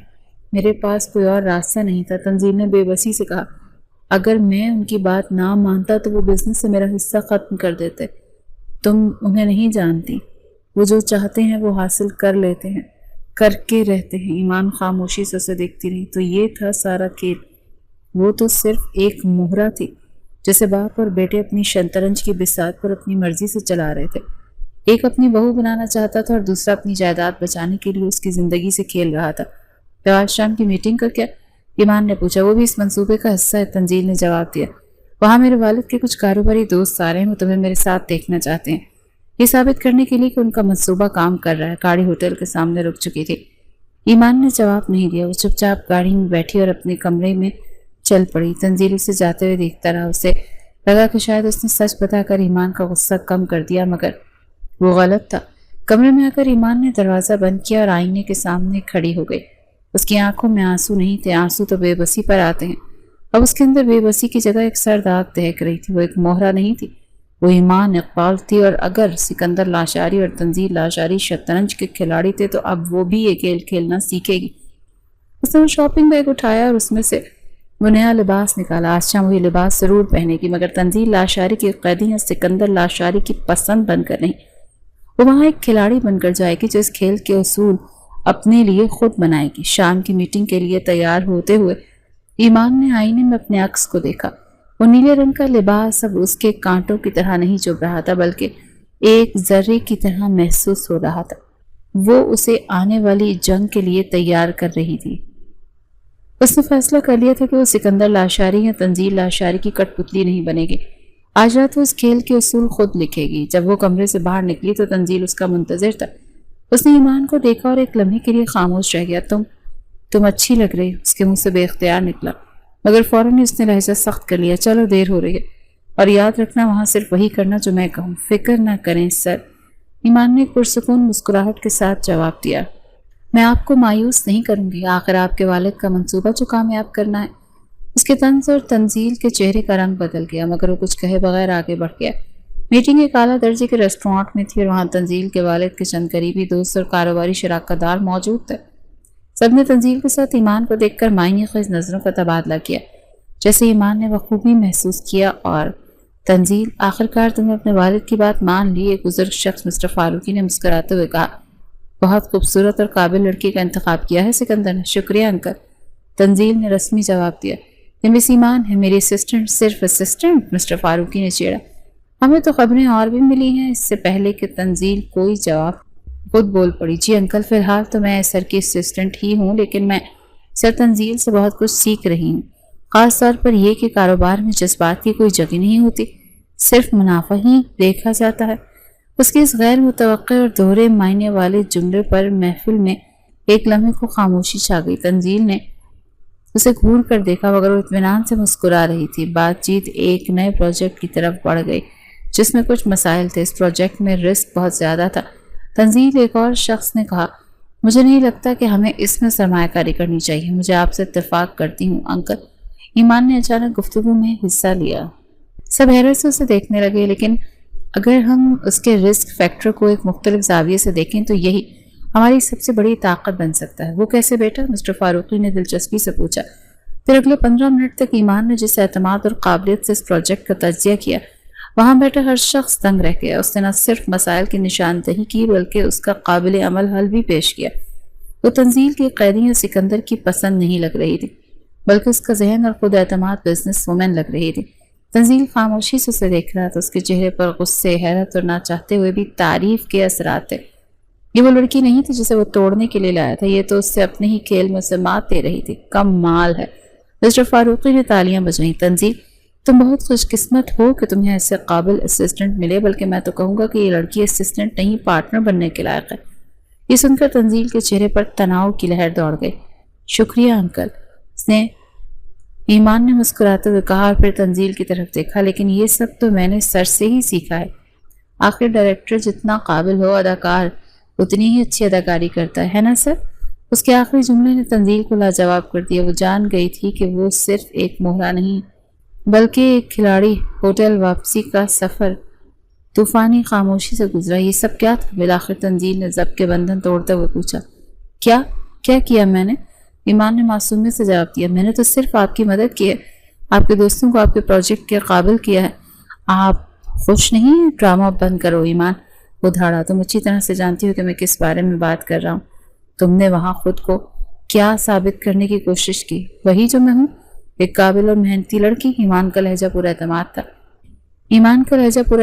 میرے پاس کوئی اور راستہ نہیں تھا، تنزیل نے بے بسی سے کہا۔ اگر میں ان کی بات نہ مانتا تو وہ بزنس سے میرا حصہ ختم کر دیتے۔ تم انہیں نہیں جانتی، وہ جو چاہتے ہیں وہ حاصل کر لیتے ہیں، کر کے رہتے ہیں۔ ایمان خاموشی سے اسے دیکھتی رہی۔ تو یہ تھا سارا کھیل؟ وہ تو صرف ایک مہرہ تھی جیسے باپ اور بیٹے اپنی شطرنج کی بساط پر اپنی مرضی سے چلا رہے تھے۔ ایک اپنی بہو بنانا چاہتا تھا اور دوسرا اپنی جائیداد بچانے کے لیے اس کی زندگی سے کھیل رہا تھا۔ تو آج شام کی میٹنگ کا کیا؟ ایمان نے پوچھا۔ وہ بھی اس منصوبے کا حصہ ہے، تنزیل نے جواب دیا۔ وہاں میرے والد کے کچھ کاروباری دوست آ رہے ہیں، وہ تمہیں میرے ساتھ دیکھنا چاہتے ہیں، یہ ثابت کرنے کے لیے کہ ان کا منصوبہ کام کر رہا ہے۔ گاڑی ہوٹل کے سامنے رک چکی تھی۔ ایمان نے جواب نہیں دیا، وہ چپ چاپ گاڑی میں بیٹھی اور اپنے کمرے میں چل پڑی۔ تنزیل اسے جاتے ہوئے دیکھتا رہا۔ اسے لگا کہ شاید اس نے سچ بتا کر ایمان کا غصہ کم کر دیا، مگر وہ غلط تھا۔ کمرے میں آ کر ایمان نے دروازہ بند کیا اور آئینے کے سامنے کھڑی ہو گئی۔ اس کی آنکھوں میں آنسو نہیں تھے، آنسو تو بے بسی پر آتے ہیں۔ اب اس کے اندر بے بسی کی جگہ ایک سرد آگ دہک رہی تھی۔ وہ ایک مہرہ نہیں تھی، وہ ایمان اقبال تھی، اور اگر سکندر لاشاری اور تنزیل لاشاری شطرنج کے کھلاڑی تھے تو اب وہ بھی یہ کھیل کھیلنا سیکھے گی۔ اس نے وہ شاپنگ بیگ اٹھایا اور اس میں سے وہ نیا لباس نکالا۔ آج شام وہ یہ لباس ضرور پہنے گی، مگر تنزیل لاشاری کی قیدی یا سکندر لاشاری کی پسند بن کر نہیں۔ وہ وہاں ایک کھلاڑی بن کر جائے گی جو اس کھیل کے اصول اپنے لیے خود بنائے گی۔ شام کی میٹنگ کے لیے تیار ہوتے ہوئے ایمان نے آئینے میں اپنے عکس کو دیکھا۔ وہ نیلے رنگ کا لباس اب اس کے کانٹوں کی طرح نہیں چبھ رہا تھا، بلکہ ایک ذرے کی طرح محسوس ہو رہا تھا۔ وہ اسے آنے والی جنگ کے لیے تیار کر رہی تھی۔ اس نے فیصلہ کر لیا تھا کہ وہ سکندر لاشاری یا تنزیل لاشاری کی کٹ پتلی نہیں بنے گی۔ آج رات وہ اس کھیل کے اصول خود لکھے گی۔ جب وہ کمرے سے باہر نکلی تو تنزیل اس کا منتظر تھا۔ اس نے ایمان کو دیکھا اور ایک لمحے کے لیے خاموش رہ گیا۔ تم اچھی لگ رہی، اس کے منہ سے بے اختیار نکلا، مگر فوراً اس نے لہجہ سخت کر لیا۔ چلو دیر ہو رہی ہے، اور یاد رکھنا وہاں صرف وہی کرنا جو میں کہوں۔ فکر نہ کریں سر، ایمان نے پرسکون مسکراہٹ کے ساتھ جواب دیا۔ میں آپ کو مایوس نہیں کروں گی، آخر آپ کے والد کا منصوبہ جو کامیاب کرنا ہے۔ اس کے طنز اور تنزیل کے چہرے کا رنگ بدل گیا، مگر وہ کچھ کہے بغیر آگے بڑھ گیا۔ میٹنگ ایک اعلیٰ درجے کے ریسٹورانٹ میں تھی اور وہاں تنزیل کے والد کے چند قریبی دوست اور کاروباری شراکت دار موجود تھے۔ سب نے تنزیل کے ساتھ ایمان کو دیکھ کر معنی خیز نظروں کا تبادلہ کیا۔ جیسے ایمان نے بخوبی محسوس کیا اور تنزیل، آخرکار تم نے اپنے والد کی بات مان لی، ایک بزرگ شخص مسٹر فاروقی نے مسکراتے ہوئے کہا۔ بہت خوبصورت اور قابل لڑکی کا انتخاب کیا ہے سکندر نے۔ شکریہ انکل، تنزیل نے رسمی جواب دیا۔ یہ مس ایمان ہے، میری اسسٹنٹ۔ صرف اسسٹنٹ؟ مسٹر فاروقی نے چیڑا۔ ہمیں تو خبریں اور بھی ملی ہیں۔ اس سے پہلے کہ تنزیل کوئی جواب خود بول پڑی۔ جی انکل، فی الحال تو میں سر کی اسسٹنٹ ہی ہوں، لیکن میں سر تنزیل سے بہت کچھ سیکھ رہی ہوں، خاص طور پر یہ کہ کاروبار میں جذبات کی کوئی جگہ نہیں ہوتی، صرف منافع ہی دیکھا جاتا ہے۔ اس کے اس غیر متوقع اور دوہرے معنی والے جملے پر محفل میں ایک لمحے کو خاموشی چھا گئی۔ تنزیل نے اسے گھور کر دیکھا، مگر وہ اطمینان سے مسکرا رہی تھی۔ بات چیت ایک نئے پروجیکٹ کی طرف بڑھ گئی جس میں کچھ مسائل تھے۔ اس پروجیکٹ میں رسک بہت زیادہ تھا۔ تنزیل، ایک اور شخص نے کہا، مجھے نہیں لگتا کہ ہمیں اس میں سرمایہ کاری کرنی چاہیے۔ مجھے آپ سے اتفاق کرتی ہوں انکل، ایمان نے اچانک گفتگو میں حصہ لیا۔ سب حیرت سے اسے دیکھنے لگے، لیکن اگر ہم اس کے رسک فیکٹر کو ایک مختلف زاویے سے دیکھیں تو یہی ہماری سب سے بڑی طاقت بن سکتا ہے۔ وہ کیسے بیٹا؟ مسٹر فاروقی نے دلچسپی سے پوچھا۔ پھر اگلے 15 منٹ تک ایمان نے جس اعتماد اور قابلیت سے اس پروجیکٹ کا تجزیہ کیا، وہاں بیٹھا ہر شخص دنگ رہ گیا۔ اس نے نہ صرف مسائل کی نشاندہی کی بلکہ اس کا قابل عمل حل بھی پیش کیا۔ وہ تنزیل کی قیدی اور سکندر کی پسند نہیں لگ رہی تھی، بلکہ اس کا ذہن اور خود اعتماد بزنس وومن لگ رہی تھی۔ تنزیل خاموشی سے اسے دیکھ رہا تھا۔ اس کے چہرے پر غصے، حیرت اور نہ چاہتے ہوئے بھی تعریف کے اثرات تھے۔ یہ وہ لڑکی نہیں تھی جسے وہ توڑنے کے لیے لایا تھا، یہ تو اس سے اپنے ہی کھیل میں اسے مات دے رہی تھی۔ کم مال ہے۔ مسٹر فاروقی نے تالیاں بجائیں۔ تنزیل، تم بہت خوش قسمت ہو کہ تمہیں ایسے قابل اسسٹنٹ ملے، بلکہ میں تو کہوں گا کہ یہ لڑکی اسسٹنٹ نہیں، پارٹنر بننے کے لائق ہے۔ یہ سن کر تنزیل کے چہرے پر تناؤ کی لہر دوڑ گئی۔ شکریہ انکل، اس نے ایمان نے مسکراتے ہوئے کہا اور پھر تنزیل کی طرف دیکھا۔ لیکن یہ سب تو میں نے سر سے ہی سیکھا ہے۔ آخر ڈائریکٹر جتنا قابل ہو، اداکار اتنی ہی اچھی اداکاری کرتا ہے نا سر؟ اس کے آخری جملے نے تنزیل کو لاجواب کر دیا۔ وہ جان گئی تھی کہ وہ صرف ایک مہرہ نہیں بلکہ ایک کھلاڑی۔ ہوٹل واپسی کا سفر طوفانی خاموشی سے گزرا۔ یہ سب کیا تھا؟ بالآخر تنزیل نے ضبط کے بندھن توڑتے ہوئے پوچھا۔ کیا کیا میں نے؟ ایمان نے معصومیت سے جواب دیا۔ میں نے تو صرف آپ کی مدد کی ہے، آپ کے دوستوں کو آپ کے پروجیکٹ کے قابل کیا ہے۔ آپ خوش نہیں ہیں؟ ڈرامہ بند کرو ایمان، وہ دھاڑا۔ تم اچھی طرح سے جانتی ہو کہ میں کس بارے میں بات کر رہا ہوں۔ تم نے وہاں خود کو کیا ثابت کرنے کی کوشش کی؟ وہی جو میں ہوں، ایک قابل اور محنتی لڑکی۔ ایمان کا لہجہ پورا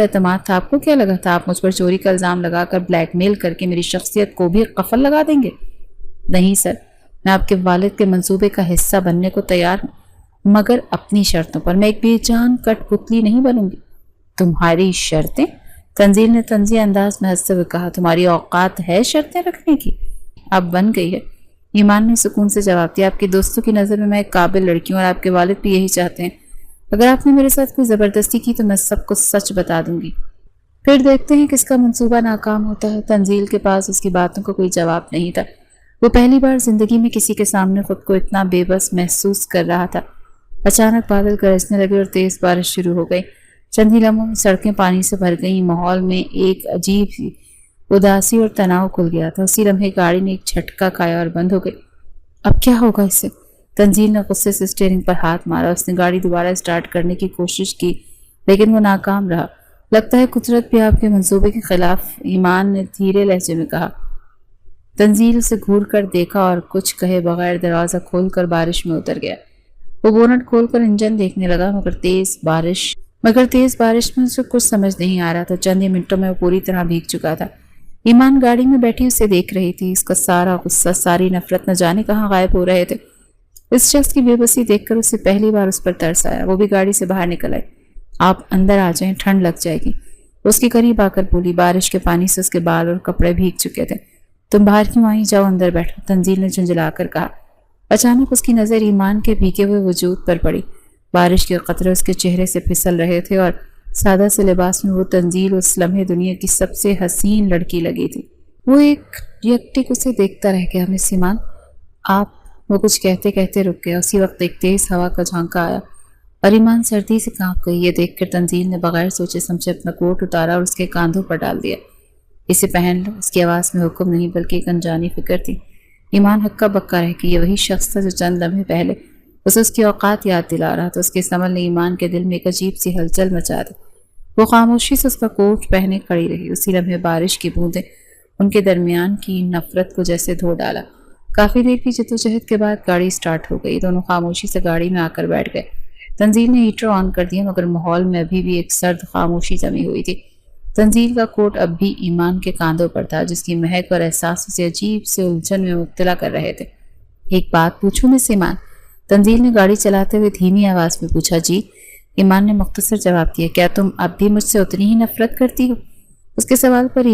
اعتماد تھا۔ آپ کو کیا لگا تھا آپ مجھ پر چوری کا الزام لگا کر بلیک میل کر کے میری شخصیت کو بھی قفل لگا دیں گے؟ نہیں سر، میں آپ کے والد کے منصوبے کا حصہ بننے کو تیار ہوں، مگر اپنی شرطوں پر۔ میں ایک بے جان کٹ پتلی نہیں بنوں گی۔ تمہاری شرطیں؟ تنزیل نے طنزیہ انداز میں ہنستے ہوئے کہا۔ تمہاری اوقات ہے شرطیں رکھنے کی؟ اب بن گئی ہے، ایمان نے سکون سے جواب دیا۔ آپ کے دوستوں کی نظر میں ایک قابل لڑکی ہوں اور آپ کے والد بھی یہی چاہتے ہیں۔ اگر آپ نے میرے ساتھ کوئی زبردستی کی تو میں سب کو سچ بتا دوں گی، پھر دیکھتے ہیں کس کا منصوبہ ناکام ہوتا ہے۔ تنزیل کے پاس اس کی باتوں کا کوئی جواب نہیں تھا۔ وہ پہلی بار زندگی میں کسی کے سامنے خود کو اتنا بے بس محسوس کر رہا تھا۔ اچانک بادل گرجنے لگے اور تیز بارش شروع ہو گئی۔ چند ہی لمحوں میں سڑکیں پانی سے بھر گئیں۔ ماحول میں ایک عجیب سی اداسی اور تناؤ کھل گیا تھا۔ اسی لمحے گاڑی نے ایک جھٹکا کھایا اور بند ہو گئی۔ اب کیا ہوگا اس سے؟ تنزیل نے غصے سے اسٹیئرنگ پر ہاتھ مارا۔ اس نے گاڑی دوبارہ اسٹارٹ کرنے کی کوشش کی لیکن وہ ناکام رہا۔ لگتا ہے قدرت بھی آپ کے منصوبے کے خلاف، ایمان نے دھیرے لہجے میں کہا۔ تنزیل اسے گھور کر دیکھا اور کچھ کہے بغیر دروازہ کھول کر بارش میں اتر گیا۔ وہ بونٹ کھول کر انجن دیکھنے لگا، مگر تیز بارش میں اسے کچھ سمجھ نہیں آ رہا تھا۔ چند ہی منٹوں میں وہ پوری طرح بھیگ چکا تھا۔ ایمان گاڑی میں بیٹھی اسے دیکھ رہی تھی۔ اس کا سارا غصہ، ساری نفرت نہ جانے کہاں غائب ہو رہے تھے۔ اس شخص کی بے بسی دیکھ کر اسے پہلی بار اس پر ترس آیا۔ وہ بھی گاڑی سے باہر نکل آئی۔ آپ اندر آ جائیں، ٹھنڈ لگ جائے گی، اس کے قریب آ کر بولی۔ بارش کے پانی سے اس کے بال اور کپڑے بھیگ چکے تھے۔ تم باہر کیوں آئی؟ جاؤ اندر بیٹھو، تنزیل نے جھنجھلا کر کہا۔ اچانک اس کی نظر ایمان کے بھیگے ہوئے وجود پر پڑی۔ بارش کے قطرے اس کے چہرے سے پھسل رہے تھے اور سادہ سے لباس میں وہ تنزیل اس لمحے دنیا کی سب سے حسین لڑکی لگی تھی۔ وہ ایک یکٹک اسے دیکھتا رہ گیا۔ مس ایمان، آپ، وہ کچھ کہتے کہتے رک گیا۔ اسی وقت ایک تیز ہوا کا جھونکا آیا اور ایمان سردی سے کانپ گئی۔ یہ دیکھ کر تنزیل نے بغیر سوچے سمجھے اپنا کوٹ اتارا اور اس کے کاندھوں پر ڈال دیا۔ اسے پہن لو، اس کی آواز میں حکم نہیں بلکہ ایک انجانی فکر تھی۔ ایمان ہکا بکا رہ کہ یہ وہی شخص تھا جو چند لمحے پہلے اسے اس کی اوقات یاد دلا رہا تھا۔ اس کے سمل نے ایمان کے دل میں ایک عجیب سی ہلچل مچا دی۔ وہ خاموشی سے اس کا کوٹ پہنے کھڑی رہی۔ اسی لمحے بارش کی بوندیں ان کے درمیان کی نفرت کو جیسے دھو ڈالا۔ کافی دیر کی جدوجہد کے بعد گاڑی سٹارٹ ہو گئی۔ دونوں خاموشی سے گاڑی میں آ کر بیٹھ گئے۔ تنزیل نے ہیٹر آن کر دیا، مگر ماحول میں ابھی بھی ایک سرد خاموشی جمی ہوئی تھی۔ تنزیل کا کوٹ اب بھی ایمان کے کاندھوں پر تھا، جس کی مہک اور احساس اسے عجیب سے الجھن میں مبتلا کر رہے تھے۔ ایک بات پوچھوں مس ایمان؟ تنزیل نے گاڑی چلاتے ہوئے دھیمی آواز میں پوچھا۔ جی، ایمان نے مختصر جواب دیا۔ کیا تم اب بھی مجھ سے اتنی ہی نفرت کرتی ہو؟ اس کے سوال پر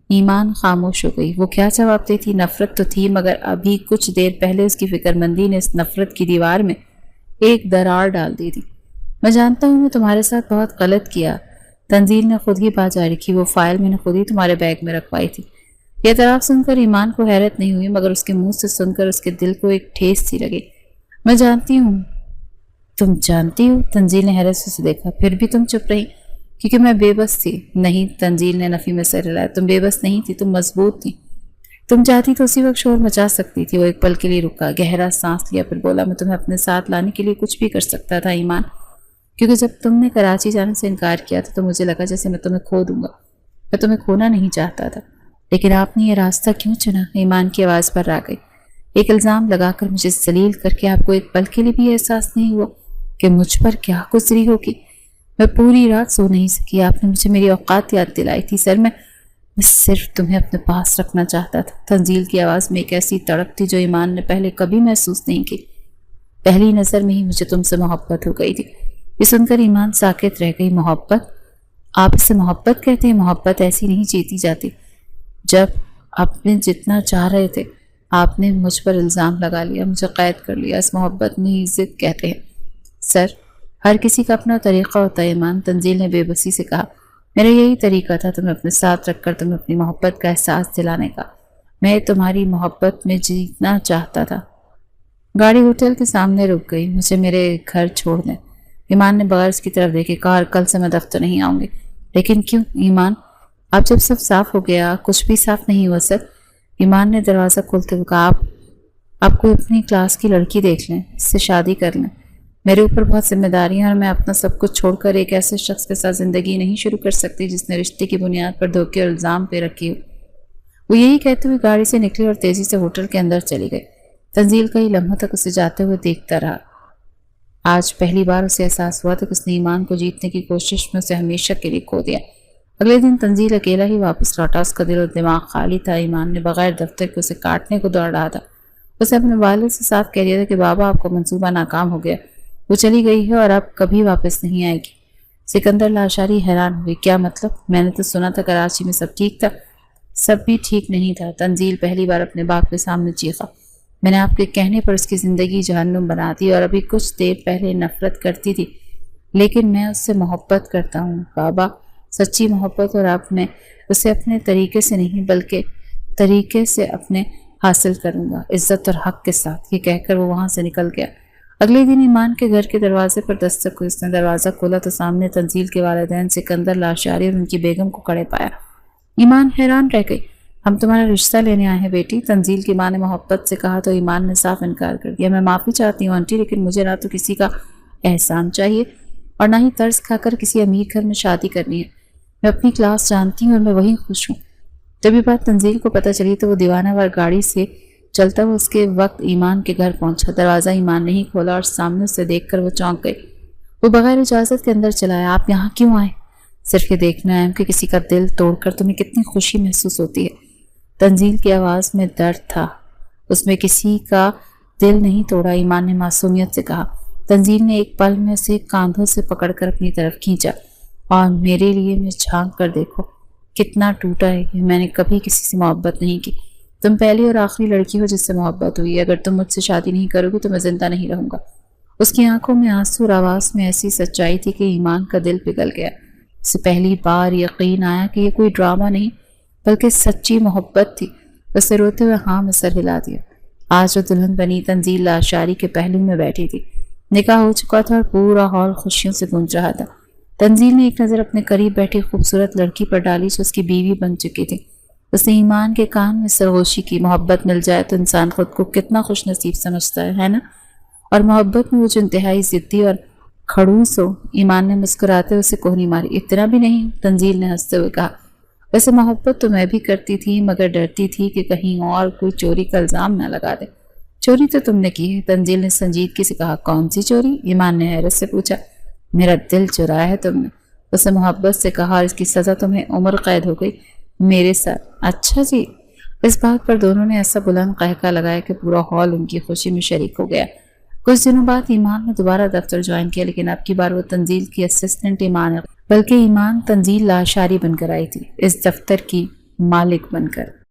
ایمان خاموش ہو گئی۔ وہ کیا جواب دیتی؟ نفرت تو تھی، مگر ابھی کچھ دیر پہلے اس کی فکر مندی نے اس نفرت کی دیوار میں ایک دراڑ ڈال دی تھی۔ میں جانتا ہوں میں تمہارے ساتھ بہت غلط کیا۔ تنزیل نے خود ہی بات جاری کی۔ وہ فائل میں نے خود ہی تمہارے بیگ میں رکھوائی تھی۔ یہ اعتراف سن کر ایمان کو حیرت نہیں ہوئی، مگر اس کے منہ سے سن کر اس کے دل کو ایک ٹھیس سی لگی۔ میں جانتی ہوں۔ تم جانتی ہو؟ تنزیل نے حیرت سے اسے دیکھا۔ پھر بھی تم چپ رہی؟ کیونکہ میں بے بس تھی۔ نہیں، تنزیل نے نفی میں سر ہلایا۔ تم بے بس نہیں تھی، تم مضبوط تھی۔ تم چاہتی تو اسی وقت شور مچا سکتی تھی۔ وہ ایک پل کے لیے رکا، گہرا سانس لیا، پھر بولا، میں تمہیں اپنے ساتھ لانے کے لیے کچھ بھی کر سکتا تھا ایمان، کیونکہ جب تم نے کراچی جانے سے انکار کیا تھا تو مجھے لگا جیسے میں تمہیں کھو دوں گا۔ میں تمہیں کھونا نہیں چاہتا تھا، لیکن آپ نے یہ راستہ کیوں چنا؟ ایمان کی آواز پر آ گئی۔ ایک الزام لگا کر مجھے ذلیل کر کے آپ کو ایک پل کے لیے بھی احساس نہیں ہوا کہ مجھ پر کیا گزری ہوگی؟ میں پوری رات سو نہیں سکی۔ آپ نے مجھے میری اوقات یاد دلائی تھی۔ سر، میں صرف تمہیں اپنے پاس رکھنا چاہتا تھا۔ تنزیل کی آواز میں ایک ایسی تڑپ تھی جو ایمان نے پہلے کبھی محسوس نہیں کی۔ پہلی نظر میں ہی مجھے تم سے محبت ہو گئی تھی۔ یہ سن کر ایمان ساکت رہ گئی۔ محبت؟ آپ اسے محبت کہتے ہیں؟ محبت ایسی نہیں جیتی جاتی۔ جب آپ نے جتنا چاہ رہے تھے آپ نے مجھ پر الزام لگا لیا، مجھے قید کر لیا، اس محبت میں ہی ضد کہتے ہیں۔ سر، ہر کسی کا اپنا طریقہ ہوتا ہے ایمان، تنزیل نے بے بسی سے کہا۔ میرا یہی طریقہ تھا تمہیں اپنے ساتھ رکھ کر تمہیں اپنی محبت کا احساس دلانے کا۔ میں تمہاری محبت میں جیتنا چاہتا تھا۔ گاڑی ہوٹل کے سامنے رک گئی۔ مجھے میرے گھر چھوڑ دیں، ایمان نے بغیر اس کی طرف دیکھے کہا۔ کل سے میں دفتر نہیں آؤں گی۔ لیکن کیوں ایمان؟ اب جب سب صاف ہو گیا۔ کچھ بھی صاف نہیں ہوا سر، ایمان نے دروازہ کھولتے ہوئے کہا۔ آپ کوئی اپنی کلاس کی لڑکی دیکھ لیں، اس سے شادی کر لیں۔ میرے اوپر بہت ذمہ داریاں اور میں اپنا سب کچھ چھوڑ کر ایک ایسے شخص کے ساتھ زندگی نہیں شروع کر سکتی جس نے رشتے کی بنیاد پر دھوکے اور الزام پہ رکھی ہو۔ وہ یہی کہتے ہوئے گاڑی سے نکلی اور تیزی سے ہوٹل کے اندر چلی گئی۔ تنزیل کئی لمحوں تک اسے جاتے ہوئے دیکھتا رہا۔ آج پہلی بار اسے احساس ہوا تھا کہ اس نے ایمان کو جیتنے کی کوشش میں اسے ہمیشہ کے لیے کھو دیا۔ اگلے دن تنزیل اکیلا ہی واپس لوٹا۔ اس کا دل و دماغ خالی تھا۔ ایمان نے بغیر دفتر کے اسے کاٹنے کو دوڑ رہا تھا۔ اسے اپنے والد سے صاف کہہ دیا تھا کہ بابا آپ کا منصوبہ ناکام ہو گیا، وہ چلی گئی ہے اور اب کبھی واپس نہیں آئے گی۔ سکندر لاشاری حیران ہوئی۔ کیا مطلب؟ میں نے تو سنا تھا کراچی میں سب ٹھیک تھا۔ سب بھی ٹھیک نہیں تھا۔ تنزیل پہلی بار اپنے باپ کے سامنے چیخا۔ میں نے آپ کے کہنے پر اس کی زندگی جہنم بنا دی اور ابھی کچھ دیر پہلے نفرت کرتی تھی، لیکن میں اس سے محبت کرتا ہوں بابا، سچی محبت، اور اب میں اسے اپنے طریقے سے نہیں بلکہ طریقے سے اپنے حاصل کروں گا، عزت اور حق کے ساتھ۔ یہ کہہ کر وہ وہاں سے نکل گیا۔ اگلے دن ایمان کے گھر کے دروازے پر دستک ہوئی۔ اس نے دروازہ کھولا تو سامنے تنزیل کے والدین سکندر لاشاری اور ان کی بیگم کو کھڑے پایا۔ ایمان حیران رہ گئی۔ ہم تمہارا رشتہ لینے آئے ہیں بیٹی، تنزیل کی ماں نے محبت سے کہا تو ایمان نے صاف انکار کر دیا۔ میں معافی چاہتی ہوں آنٹی، لیکن مجھے نہ تو کسی کا احسان چاہیے اور نہ ہی طرز کھا کر کسی امیر گھر میں شادی کرنی ہے۔ میں اپنی کلاس جانتی ہوں اور میں وہیں خوش ہوں۔ جب یہ بات تنزیل کو پتہ چلی تو وہ دیوانہ وار گاڑی سے چلتا ہوا اس کے وقت ایمان کے گھر پہنچا۔ دروازہ ایمان نہیں کھولا اور سامنے سے دیکھ کر وہ چونک گئی۔ وہ بغیر اجازت کے اندر چلا آیا۔ آپ یہاں کیوں آئے؟ صرف یہ دیکھنا ہے کہ کسی کا دل توڑ کر تمہیں کتنی خوشی محسوس ہوتی ہے۔ تنزیل کی آواز میں درد تھا۔ اس میں کسی کا دل نہیں توڑا، ایمان نے معصومیت سے کہا۔ تنزیل نے ایک پل میں اسے کاندھوں سے پکڑ کر اپنی طرف کھینچا۔ اور میرے لیے میں جھانک کر دیکھو کتنا ٹوٹا ہے کہ میں نے کبھی کسی سے محبت نہیں کی۔ تم پہلی اور آخری لڑکی ہو جس سے محبت ہوئی۔ اگر تم مجھ سے شادی نہیں کرو گی تو میں زندہ نہیں رہوں گا۔ اس کی آنکھوں میں آنسو اور آواز میں ایسی سچائی تھی کہ ایمان کا دل پگھل گیا۔ اسے پہلی بار یقین آیا کہ یہ کوئی ڈرامہ نہیں بلکہ سچی محبت تھی۔ اسے روتے ہوئے ہاں میں سر ہلا دیا۔ آج وہ دلہن بنی تنزیل لاشاری کے پہلو میں بیٹھی تھی۔ نکاح ہو چکا تھا اور پورا ہال خوشیوں سے گونج رہا تھا۔ تنزیل نے ایک نظر اپنے قریب بیٹھی خوبصورت لڑکی پر ڈالی جو اس کی بیوی بن چکی تھی۔ اس نے ایمان کے کان میں سرگوشی کی، محبت مل جائے تو انسان خود کو کتنا خوش نصیب سمجھتا ہے نا؟ اور محبت میں وہ جو انتہائی ضدی اور کھڑوس ہو۔ ایمان نے مسکراتے ہوئے اسے کوہنی ماری۔ اتنا بھی نہیں، تنزیل نے ہنستے ہوئے کہا۔ ویسے محبت تو میں بھی کرتی تھی مگر ڈرتی تھی کہ کہیں اور کوئی چوری کا الزام نہ لگا دے۔ چوری تو تم نے کی ہے، تنزیل نے سنجیدگی سے کہا۔ کون سی چوری؟ ایمان نے حیرت سے پوچھا۔ میرا دل چرایا ہے تم نے، اسے محبت سے کہا، اور اس کی سزا تمہیں عمر قید ہو گئی میرے ساتھ۔ اچھا جی۔ اس بات پر دونوں نے ایسا بلند قہقہ لگایا کہ پورا ہال ان کی خوشی میں شریک ہو گیا۔ کچھ دنوں بعد ایمان نے دوبارہ دفتر جوائن کیا، لیکن اب کی بار وہ تنزیل کی اسسٹنٹ ایمان بلکہ ایمان تنزیل لاشاری بن کر آئی تھی، اس دفتر کی مالک بن کر۔